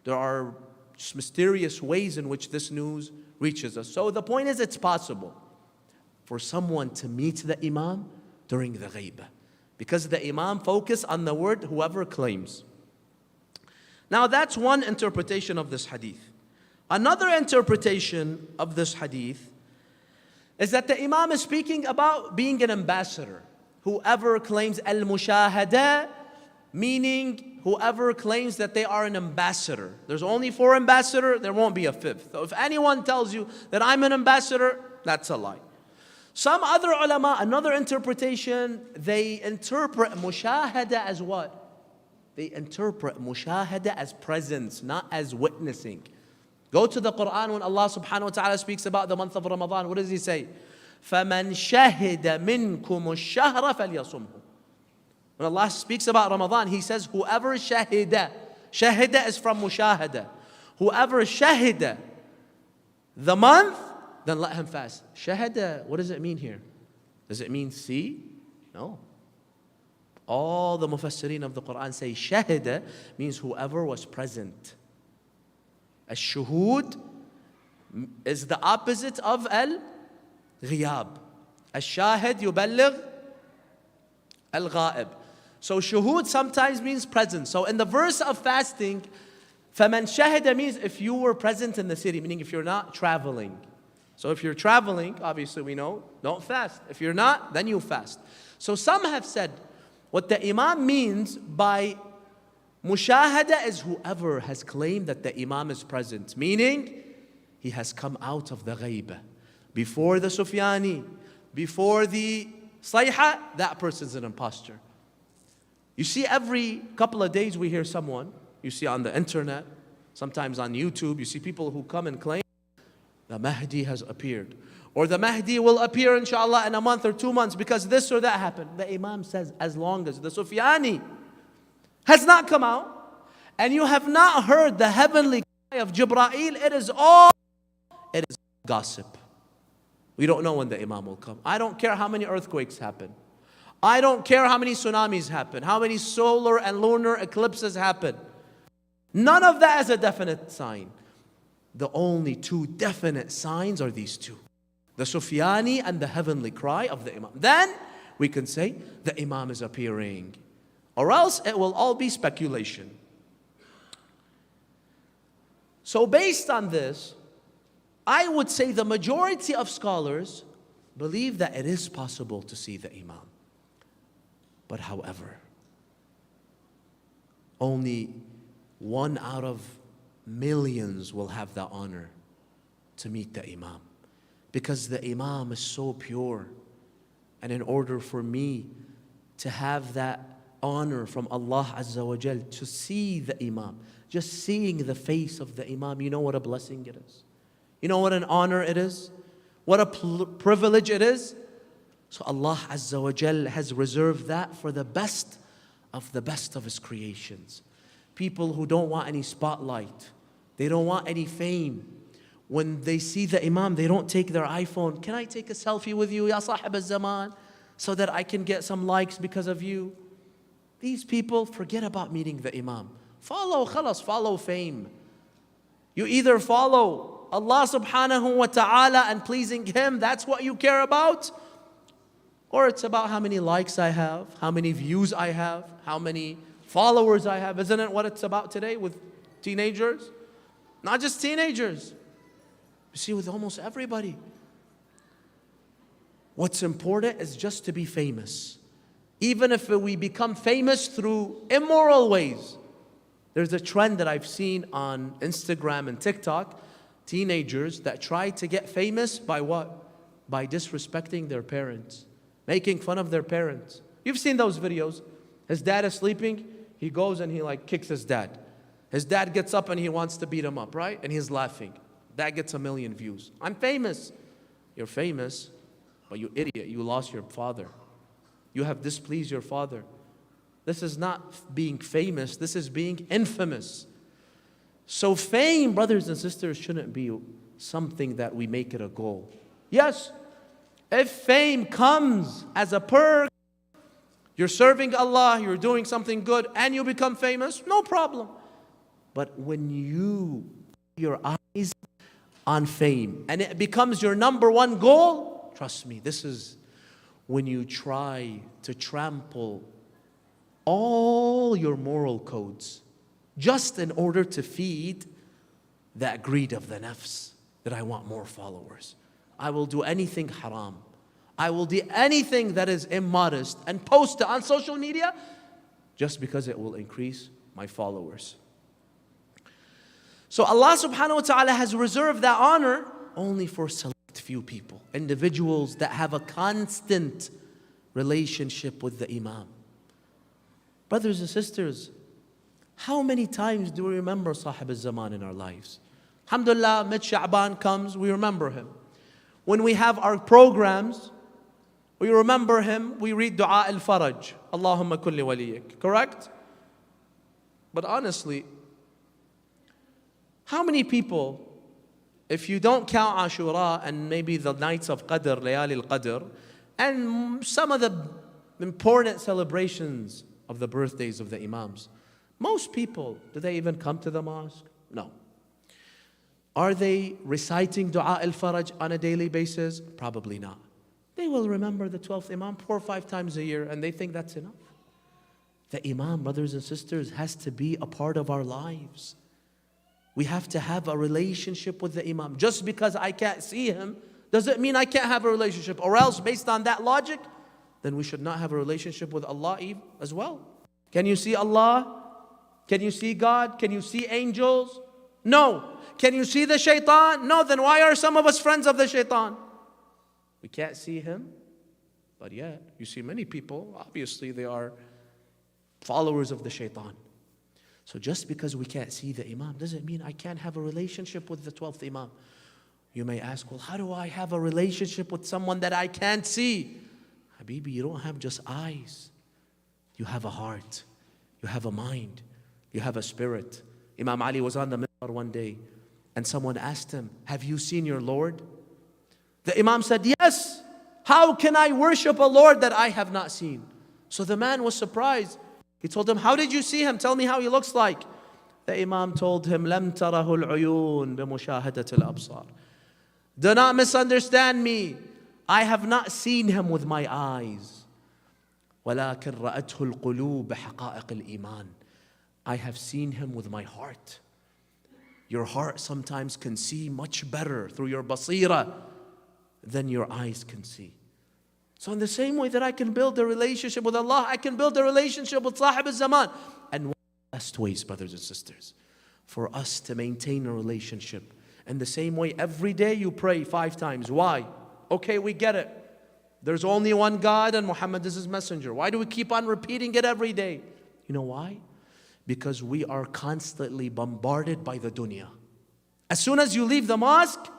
There are just mysterious ways in which this news reaches us. So the point is, it's possible for someone to meet the Imam during the ghaibah, because the Imam focused on the word whoever claims. Now that's one interpretation of this hadith. Another interpretation of this hadith is that the Imam is speaking about being an ambassador. Whoever claims al-mushahada, meaning whoever claims that they are an ambassador. There's only 4 ambassadors, there won't be a 5th. So if anyone tells you that I'm an ambassador, that's a lie. Some other ulama, another interpretation, they interpret mushahada as what? They interpret mushahada as presence, not as witnessing. Go to the Quran when Allah subhanahu wa ta'ala speaks about the month of Ramadan. What does He say? فَمَنْ شَهِدَ مِنْكُمُ الشَّهْرَ فَلْيَصُمْهُ. When Allah speaks about Ramadan, He says, whoever shahida. Shahida is from mushahada. Whoever shahida the month, then let him fast. Shahada, what does it mean here? Does it mean see? No. All the mufassirin of the Quran say shahida means whoever was present. Ash-shuhud is the opposite of al-ghiyab. Ash-shahid yuballigh al-ghaib. So shuhud sometimes means present. So in the verse of fasting, فَمَنْ شَهِدَ means if you were present in the city, meaning if you're not traveling. So if you're traveling, obviously we know, don't fast. If you're not, then you fast. So some have said What the Imam means by mushahada is whoever has claimed that the Imam is present, meaning he has come out of the ghaibah. Before the Sufyani, before the sayha, that person's an imposter. You see, every couple of days we hear someone, you see on the internet, sometimes on YouTube, you see people who come and claim the Mehdi has appeared. Or the Mehdi will appear inshallah in a month or 2 months because this or that happened. The Imam says, as long as the Sufyani has not come out and you have not heard the heavenly cry of Jibreel, it is gossip. We don't know when the Imam will come. I don't care how many earthquakes happen. I don't care how many tsunamis happen, how many solar and lunar eclipses happen. None of that is a definite sign. The only two definite signs are these two: the Sufyani and the heavenly cry of the Imam. Then we can say the Imam is appearing, or else it will all be speculation. So based on this, I would say the majority of scholars believe that it is possible to see the Imam. But however, only 1 out of millions will have the honor to meet the Imam. Because the Imam is so pure. And in order for me to have that honor from Allah Azza wa Jal, to see the Imam, just seeing the face of the Imam, you know what a blessing it is. You know what an honor it is? What a privilege it is? So Allah Azza wa Jal has reserved that for the best of His creations. People who don't want any spotlight. They don't want any fame. When they see the Imam, they don't take their iPhone. Can I take a selfie with you, Ya Sahib al-Zaman, so that I can get some likes because of you? These people forget about meeting the Imam. Follow fame. You either follow Allah subhanahu wa ta'ala and pleasing Him, that's what you care about, or it's about how many likes I have, how many views I have, how many followers I have. Isn't it what it's about today with teenagers? Not just teenagers. You see, with almost everybody. What's important is just to be famous. Even if we become famous through immoral ways. There's a trend that I've seen on Instagram and TikTok. Teenagers that try to get famous by what? By disrespecting their parents. Making fun of their parents. You've seen those videos. His dad is sleeping. He goes and he kicks his dad. His dad gets up and he wants to beat him up, right? And he's laughing. That gets 1 million views. I'm famous. You're famous, but you idiot. You lost your father. You have displeased your father. This is not being famous. This is being infamous. So fame, brothers and sisters, shouldn't be something that we make it a goal. Yes, if fame comes as a perk, you're serving Allah, you're doing something good, and you become famous, no problem. But when you put your eyes on fame and it becomes your number one goal, trust me, this is when you try to trample all your moral codes just in order to feed that greed of the nafs, that I want more followers. I will do anything haram. I will do anything that is immodest and post it on social media just because it will increase my followers. So Allah subhanahu wa ta'ala has reserved that honor only for select few people, individuals that have a constant relationship with the Imam. Brothers and sisters, how many times do we remember Sahib al-Zaman in our lives? Alhamdulillah, mid-Sha'ban comes, we remember him. When we have our programs, we remember him, we read Dua al-Faraj, Allahumma kulli waliyik, correct? But honestly, how many people, if you don't count Ashura and maybe the nights of Qadr, Layali al-Qadr, and some of the important celebrations of the birthdays of the Imams, most people, do they even come to the mosque? No. Are they reciting Dua al-Faraj on a daily basis? Probably not. They will remember the 12th Imam 4 or 5 times a year and they think that's enough. The Imam, brothers and sisters, has to be a part of our lives. We have to have a relationship with the Imam. Just because I can't see him doesn't mean I can't have a relationship. Or else, based on that logic, then we should not have a relationship with Allah as well. Can you see Allah? Can you see God? Can you see angels? No. Can you see the shaitan? No. Then why are some of us friends of the shaitan? We can't see him, but yet you see many people, obviously they are followers of the shaitan. So just because we can't see the Imam doesn't mean I can't have a relationship with the 12th Imam. You may ask, well, how do I have a relationship with someone that I can't see? Habibi, you don't have just eyes. You have a heart. You have a mind. You have a spirit. Imam Ali was on the minbar one day and someone asked him, have you seen your Lord? The Imam said, yes. How can I worship a Lord that I have not seen? So the man was surprised. He told him, how did you see him? Tell me how he looks like. The Imam told him, لَمْ تَرَهُ الْعُيُونَ بِمُشَاهَدَةِ الْأَبْصَارِ. Do not misunderstand me. I have not seen him with my eyes. وَلَكِنْ رَأَتْهُ الْقُلُوبِ بِحَقَائِقِ الْإِيمَانِ. I have seen him with my heart. Your heart sometimes can see much better through your basira than your eyes can see. So in the same way that I can build a relationship with Allah, I can build a relationship with Sahib al-Zaman. And one of the best ways, brothers and sisters, for us to maintain a relationship. In the same way, every day you pray 5 times. Why? Okay, we get it. There's only one God and Muhammad is His messenger. Why do we keep on repeating it every day? You know why? Because we are constantly bombarded by the dunya. As soon as you leave the mosque,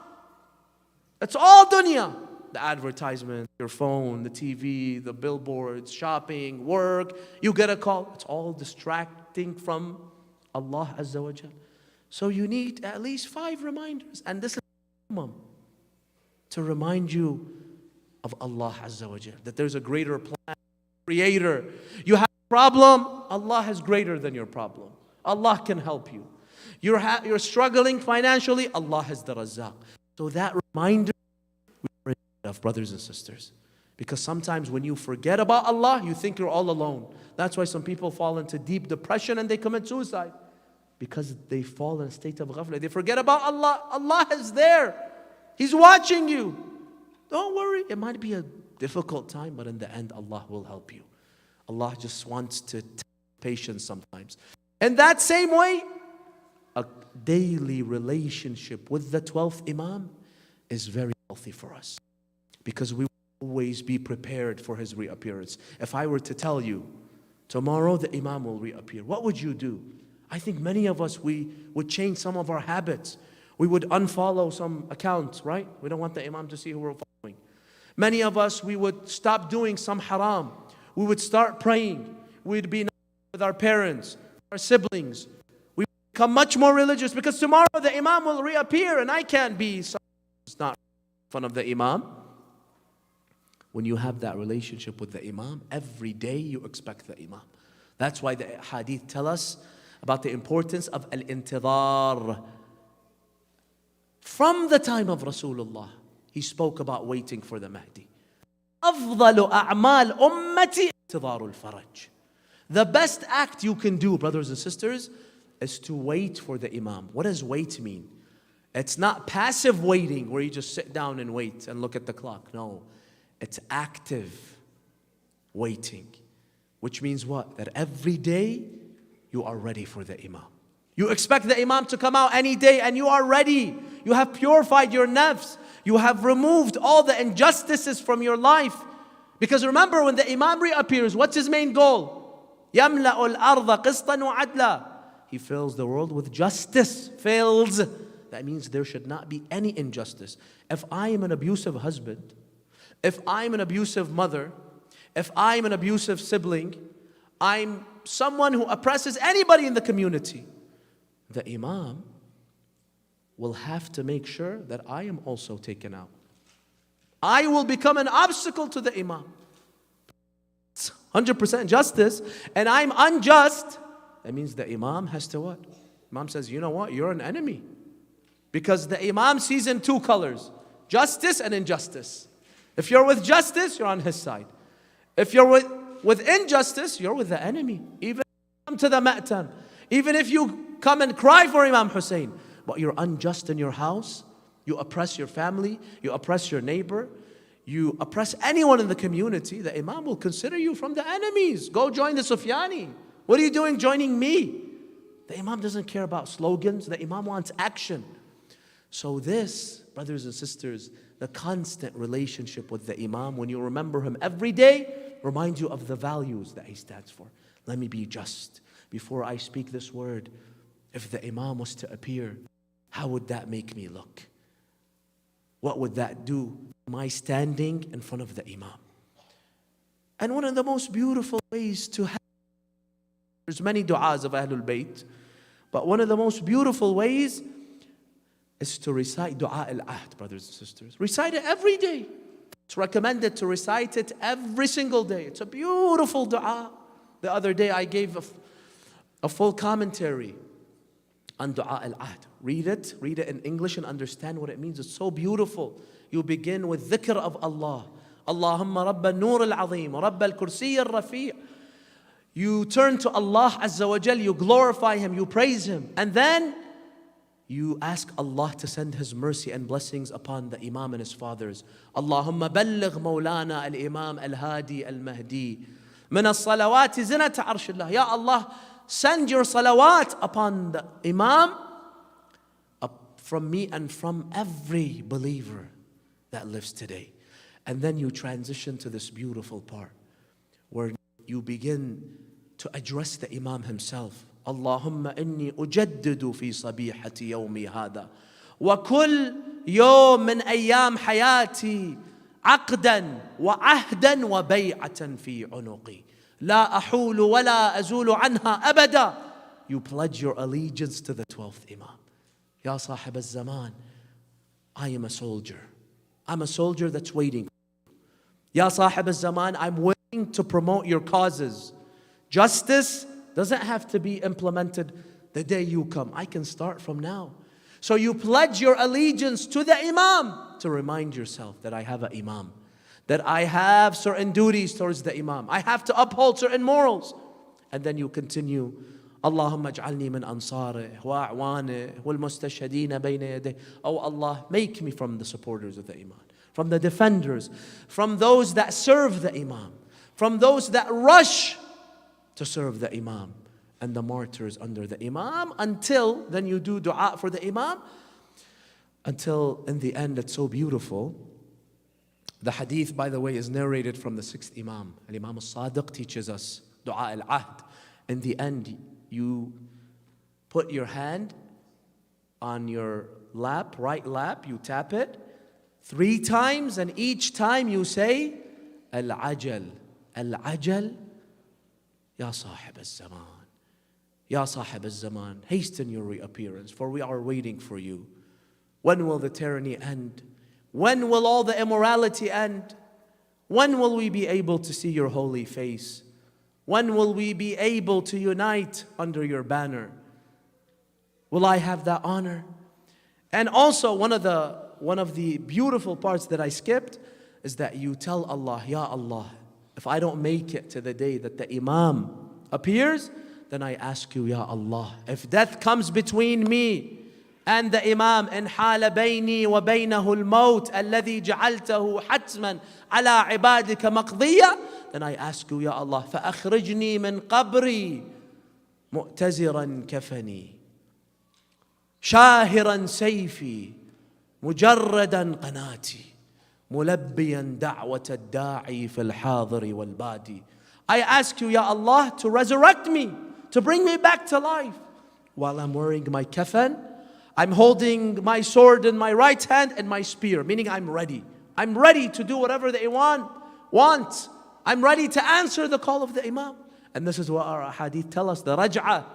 it's all dunya. The advertisement, your phone, the TV, the billboards, shopping, work. You get a call. It's all distracting from Allah Azza wa Jal. So you need at least 5 reminders. And this is minimum to remind you of Allah Azza wa Jal. That there's a greater plan, creator. You have a problem, Allah is greater than your problem. Allah can help you. You're struggling financially, Allah has the Razzaq. So that reminder, of brothers and sisters, because sometimes when you forget about Allah, you think you're all alone. That's why some people fall into deep depression and they commit suicide, because they fall in a state of ghafla. They forget about Allah. Allah is there. He's watching you. Don't worry. It might be a difficult time, but in the end, Allah will help you. Allah just wants to take patience sometimes. In that same way, a daily relationship with the 12th Imam is very healthy for us, because we will always be prepared for his reappearance. If I were to tell you, tomorrow the Imam will reappear, what would you do? I think many of us, we would change some of our habits. We would unfollow some accounts, right? We don't want the Imam to see who we're following. Many of us, we would stop doing some haram. We would start praying. We'd be nice with our parents, our siblings. We become much more religious, because tomorrow the Imam will reappear and I can't be someone who's not in front of the Imam. When you have that relationship with the Imam, every day you expect the Imam. That's why the hadith tell us about the importance of al-intidhar. From the time of Rasulullah, he spoke about waiting for the Mahdi. أفضل أعمال أمتي انتظار الفرج. The best act you can do, brothers and sisters, is to wait for the Imam. What does wait mean? It's not passive waiting where you just sit down and wait and look at the clock. No. It's active waiting, which means what? That every day you are ready for the Imam. You expect the Imam to come out any day and you are ready. You have purified your nafs. You have removed all the injustices from your life. Because remember, when the Imam reappears, what's his main goal? يَمْلَأُ الْأَرْضَ قِسْطًا وَعَدْلًا. He fills the world with justice. Fills. That means there should not be any injustice. If I am an abusive husband, if I'm an abusive mother, if I'm an abusive sibling, I'm someone who oppresses anybody in the community, the Imam will have to make sure that I am also taken out. I will become an obstacle to the Imam. It's 100% justice, and I'm unjust. That means the Imam has to what? Imam says, you know what? You're an enemy. Because the Imam sees in 2 colors, justice and injustice. If you're with justice, you're on his side. If you're with injustice, you're with the enemy. Even if you come to the ma'tam, even if you come and cry for Imam Hussein, but you're unjust in your house, you oppress your family, you oppress your neighbor, you oppress anyone in the community, the Imam will consider you from the enemies. Go join the Sufyani. What are you doing joining me? The Imam doesn't care about slogans. The Imam wants action. So this, brothers and sisters, the constant relationship with the Imam, when you remember him every day, remind you of the values that he stands for. Let me be just. Before I speak this word, if the Imam was to appear, how would that make me look? What would that do? My standing in front of the Imam. And one of the most beautiful ways to have, there's many du'as of Ahlul Bayt, but one of the most beautiful ways is to recite Du'a al-Ahd, brothers and sisters. Recite it every day. It's recommended to recite it every single day. It's a beautiful du'a. The other day I gave a full commentary on Du'a al-Ahd. Read it in English and understand what it means. It's so beautiful. You begin with dhikr of Allah. Allahumma Rabba al-Nur al-Azim, Rabba al-Kursi al-Rafi'. You turn to Allah Azza wa Jal, you glorify Him, you praise Him. And then you ask Allah to send His mercy and blessings upon the Imam and his fathers. Allahumma balligh Mawlana al-Imam al-Hadi al-Mehadi min as-salawat zinat arshillah. Ya Allah, send your salawat upon the Imam, from me and from every believer that lives today. And then you transition to this beautiful part where you begin to address the Imam himself. Allahumma inni ujaddidu fi sabihati yawmi hada wa kull yawm min ayyam hayati aqdan wa ahdan wa bay'atan fi unuqi la ahulu wa la azulu anha abada. You pledge your allegiance to the 12th Imam. Ya Sahib al-Zaman, I am a soldier. I'm a soldier that's waiting. Ya Sahib al-Zaman, I'm willing to promote your causes. Justice doesn't have to be implemented the day you come. I can start from now. So you pledge your allegiance to the Imam to remind yourself that I have an Imam, that I have certain duties towards the Imam. I have to uphold certain morals. And then you continue, Allahumma ij'alni min ansarih wa a'wanih wal mustashhadeen bayna yadayh. Oh Allah, make me from the supporters of the Imam, from the defenders, from those that serve the Imam, from those that rush to serve the Imam and the martyrs under the Imam, until then you do dua for the Imam, until in the end it's so beautiful. The hadith, by the way, is narrated from the 6th Imam. Imam al-Sadiq teaches us dua al-Ahd. In the end, you put your hand on your lap, right lap, you tap it 3 times, and each time you say al-ajal, al-ajal. Ya Sahib al-Zaman, Ya Sahib al-Zaman, hasten your reappearance, for we are waiting for you. When will the tyranny end? When will all the immorality end? When will we be able to see your holy face? When will we be able to unite under your banner? Will I have that honor? And also one of the beautiful parts that I skipped is that you tell Allah, Ya Allah, if I don't make it to the day that the Imam appears, then I ask you, Ya Allah, if death comes between me and the Imam, in حال بيني وبينه الموت الذي جعلته حتما على عبادك مقضية, then I ask you, Ya Allah, فأخرجني من قبري مؤتزرا كفني شاهرا سيفي مجردا قناتي ملبيا دعوة الداعي في الحاضر والبادي. I ask you, Ya Allah, to resurrect me, to bring me back to life while I'm wearing my kafan. I'm holding my sword in my right hand and my spear, meaning I'm ready. I'm ready to do whatever they want. I'm ready to answer the call of the Imam. And this is what our hadith tell us, the raj'ah,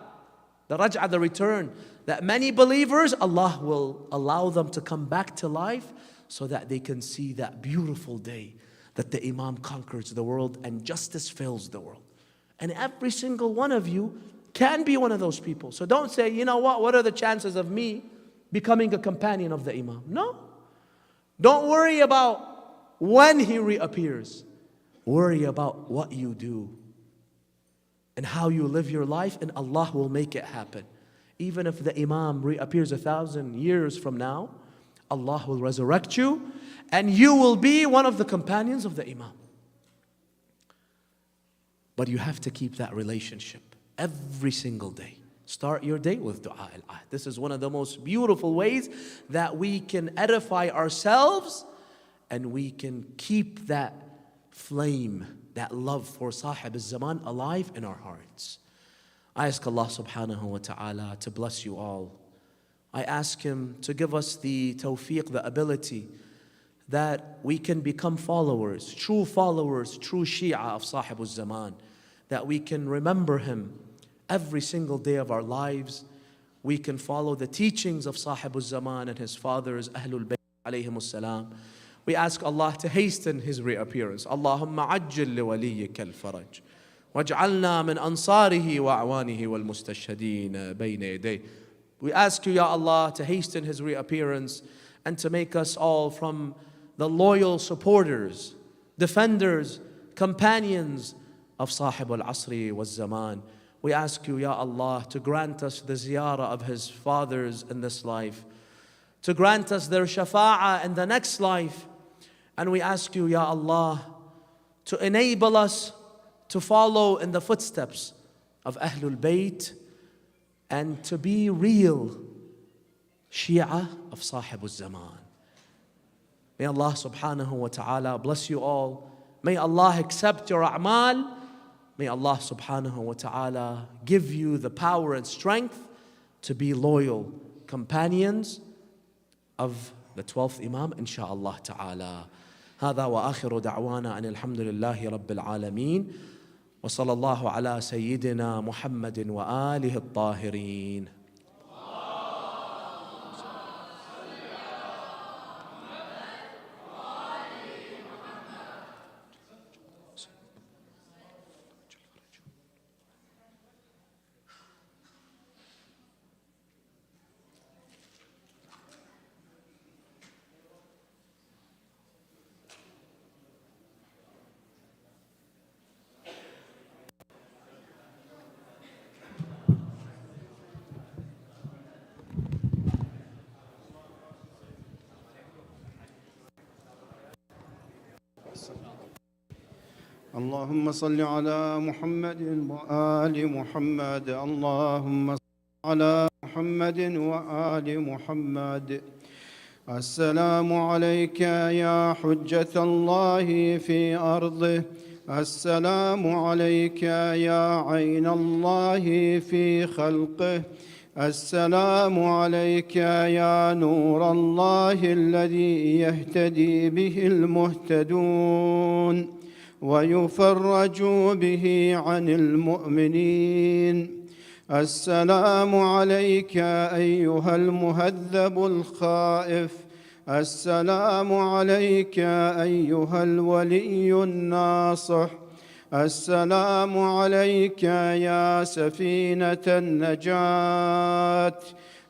the return. That many believers, Allah will allow them to come back to life so that they can see that beautiful day that the Imam conquers the world and justice fills the world. And every single one of you can be one of those people. So don't say, you know what are the chances of me becoming a companion of the Imam? No. Don't worry about when he reappears. Worry about what you do and how you live your life, and Allah will make it happen. Even if the Imam reappears 1,000 years from now, Allah will resurrect you and you will be one of the companions of the Imam. But you have to keep that relationship every single day. Start your day with dua al-ahd. This is one of the most beautiful ways that we can edify ourselves and we can keep that flame, that love for Sahib al-Zaman alive in our hearts. I ask Allah subhanahu wa ta'ala to bless you all. I ask Him to give us the tawfiq, the ability that we can become followers, true Shia of Sahib al-Zaman, that we can remember him every single day of our lives. We can follow the teachings of Sahib al-Zaman and his fathers, Ahlul Bayt alayhim as-salam. We ask Allah to hasten his reappearance. Allahumma ajjil li waliyyika al-faraj. Waj'alna min ansarihi wa a'wanihi wal mustashhadeen bayna yaday. We ask you, Ya Allah, to hasten his reappearance and to make us all from the loyal supporters, defenders, companions of Sahib al-Asri wal-Zaman. We ask you, Ya Allah, to grant us the ziyarah of his fathers in this life, to grant us their shafa'ah in the next life. And we ask you, Ya Allah, to enable us to follow in the footsteps of Ahlul Bayt and to be real Shia of Sahib al-Zaman. May Allah subhanahu wa ta'ala bless you all. May Allah accept your a'mal. May Allah subhanahu wa ta'ala give you the power and strength to be loyal companions of the 12th Imam, insha'Allah ta'ala. هذا وآخر دعوانا أن الحمد لله رب العالمين وصلى الله على سيدنا محمد وآله الطاهرين. اللهم صل على محمد وآل محمد. اللهم صل على محمد وآل محمد. السلام عليك يا حجة الله في أرضه. السلام عليك يا عين الله في خلقه. السلام عليك يا نور الله الذي يهتدي به المهتدون ويفرج به عن المؤمنين. السلام عليك أيها المهذب الخائف. السلام عليك أيها الولي الناصح. السلام عليك يا سفينة النجاة.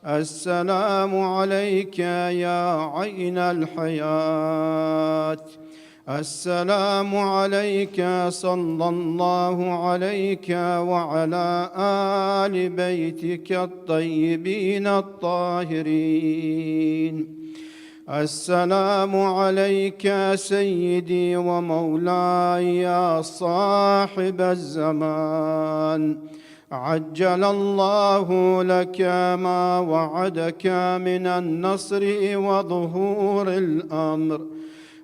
السلام عليك يا عين الحياة. السلام عليك صلى الله عليك وعلى آل بيتك الطيبين الطاهرين. السلام عليك سيدي ومولاي يا صاحب الزمان. عجل الله لك ما وعدك من النصر وظهور الأمر.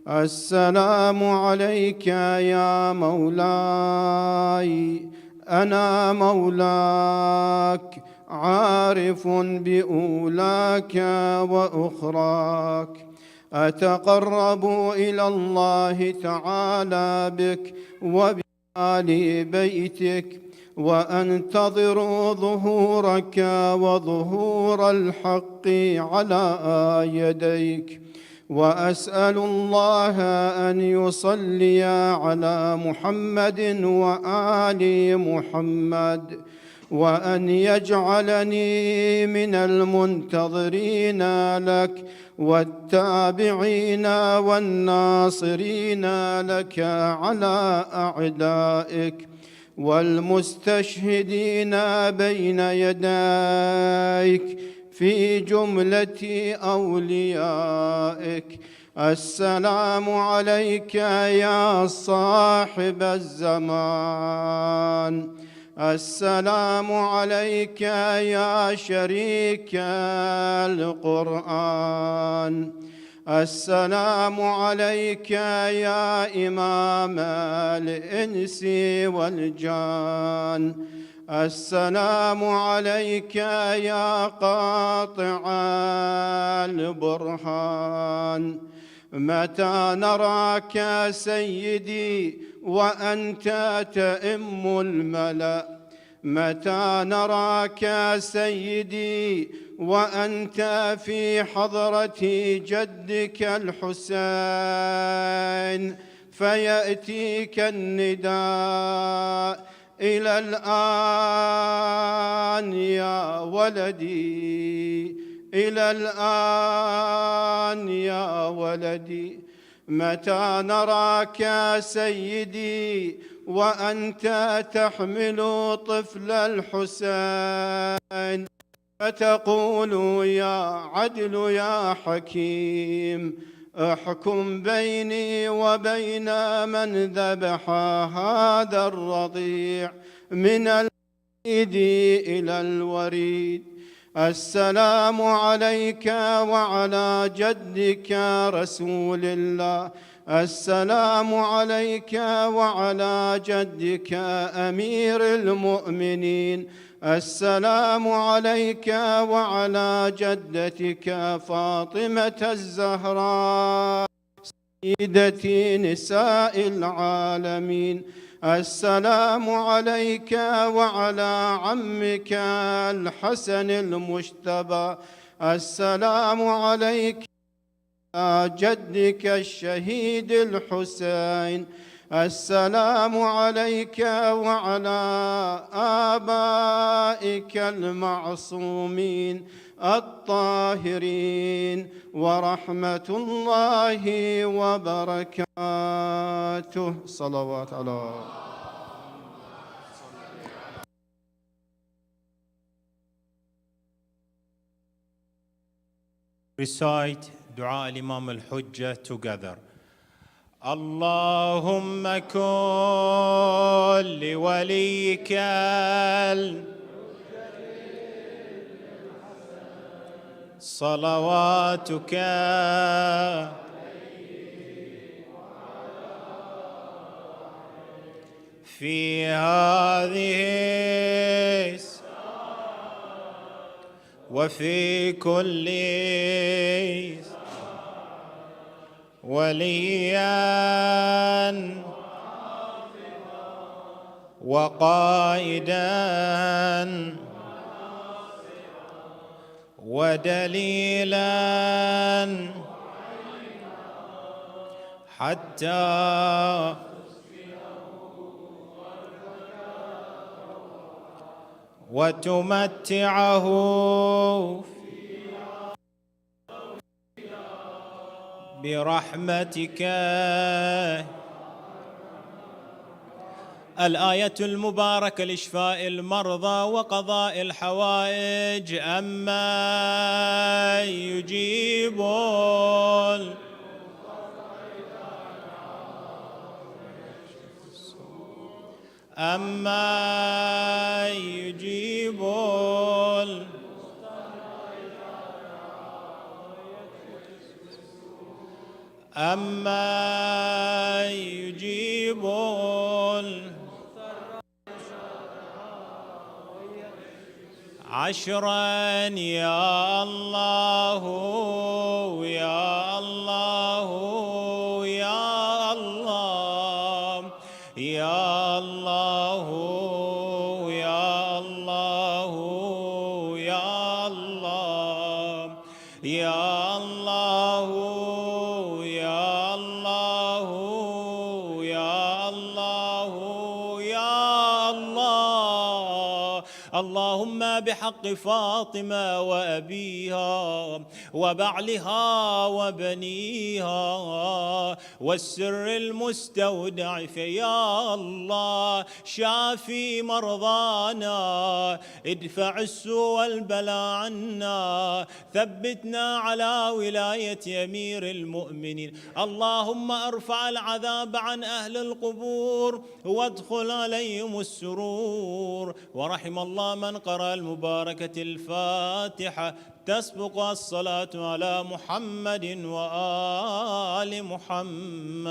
السلام عليك يا مولاي. أنا مولاك عارف بأولاك وأخراك. أتقرب إلى الله تعالى بك وبآل بيتك وأنتظر ظهورك وظهور الحق على يديك. وأسأل الله أن يصلي على محمد وآل محمد وأن يجعلني من المنتظرين لك والتابعين والناصرين لك على أعدائك والمستشهدين بين يديك في جملة أوليائك. السلام عليك يا صاحب الزمان، السلام عليك يا شريك القرآن، السلام عليك يا إمام الإنس والجان، السلام عليك يا قاطع البرهان. متى نراك سيدي وأنت تئم الملأ، متى نراك سيدي وأنت في حضرة جدك الحسين، فيأتيك النداء إلى الآن يا ولدي، إلى الآن يا ولدي. متى نراك سيدي وأنت تحمل طفل الحسين، فتقول يا عدل يا حكيم، احكم بيني وبين من ذبح هذا الرضيع من الوليد إلى الوريد. السلام عليك وعلى جدك رسول الله، السلام عليك وعلى جدك أمير المؤمنين، السلام عليك وعلى جدتك فاطمة الزهراء سيدة نساء العالمين، السلام عليك وعلى عمك الحسن المجتبى، السلام عليك وعلى جدك الشهيد الحسين، السلام عليك وعلى آبائك المعصومين الطاهرين، ورحمة الله وبركاته. صلوات على Recite دعاء الإمام الحجة together. اللهم كن لوليك صلواتك في هذه وفي كل وليا وقائدا ودليلا حتى وتمتعه برحمتك. الآية المباركة لشفاء المرضى وقضاء الحوائج. أما يجيب أما يجيب أما يجيب عشرا يا الله يا الله يا الله يا الله يا الله يا الله يا الله يا الله يا الله يا الله اللهم بحق فاطمة وأبيها وبعلها وبنيها والسر المستودع فيا الله شافي مرضانا، ادفع السوء والبلاء عنا، ثبتنا على ولاية أمير المؤمنين. اللهم ارفع العذاب عن أهل القبور وادخل عليهم السرور. ورحم الله من قرأ المباركة الفاتحة تسبق الصلاة على محمد وآل محمد.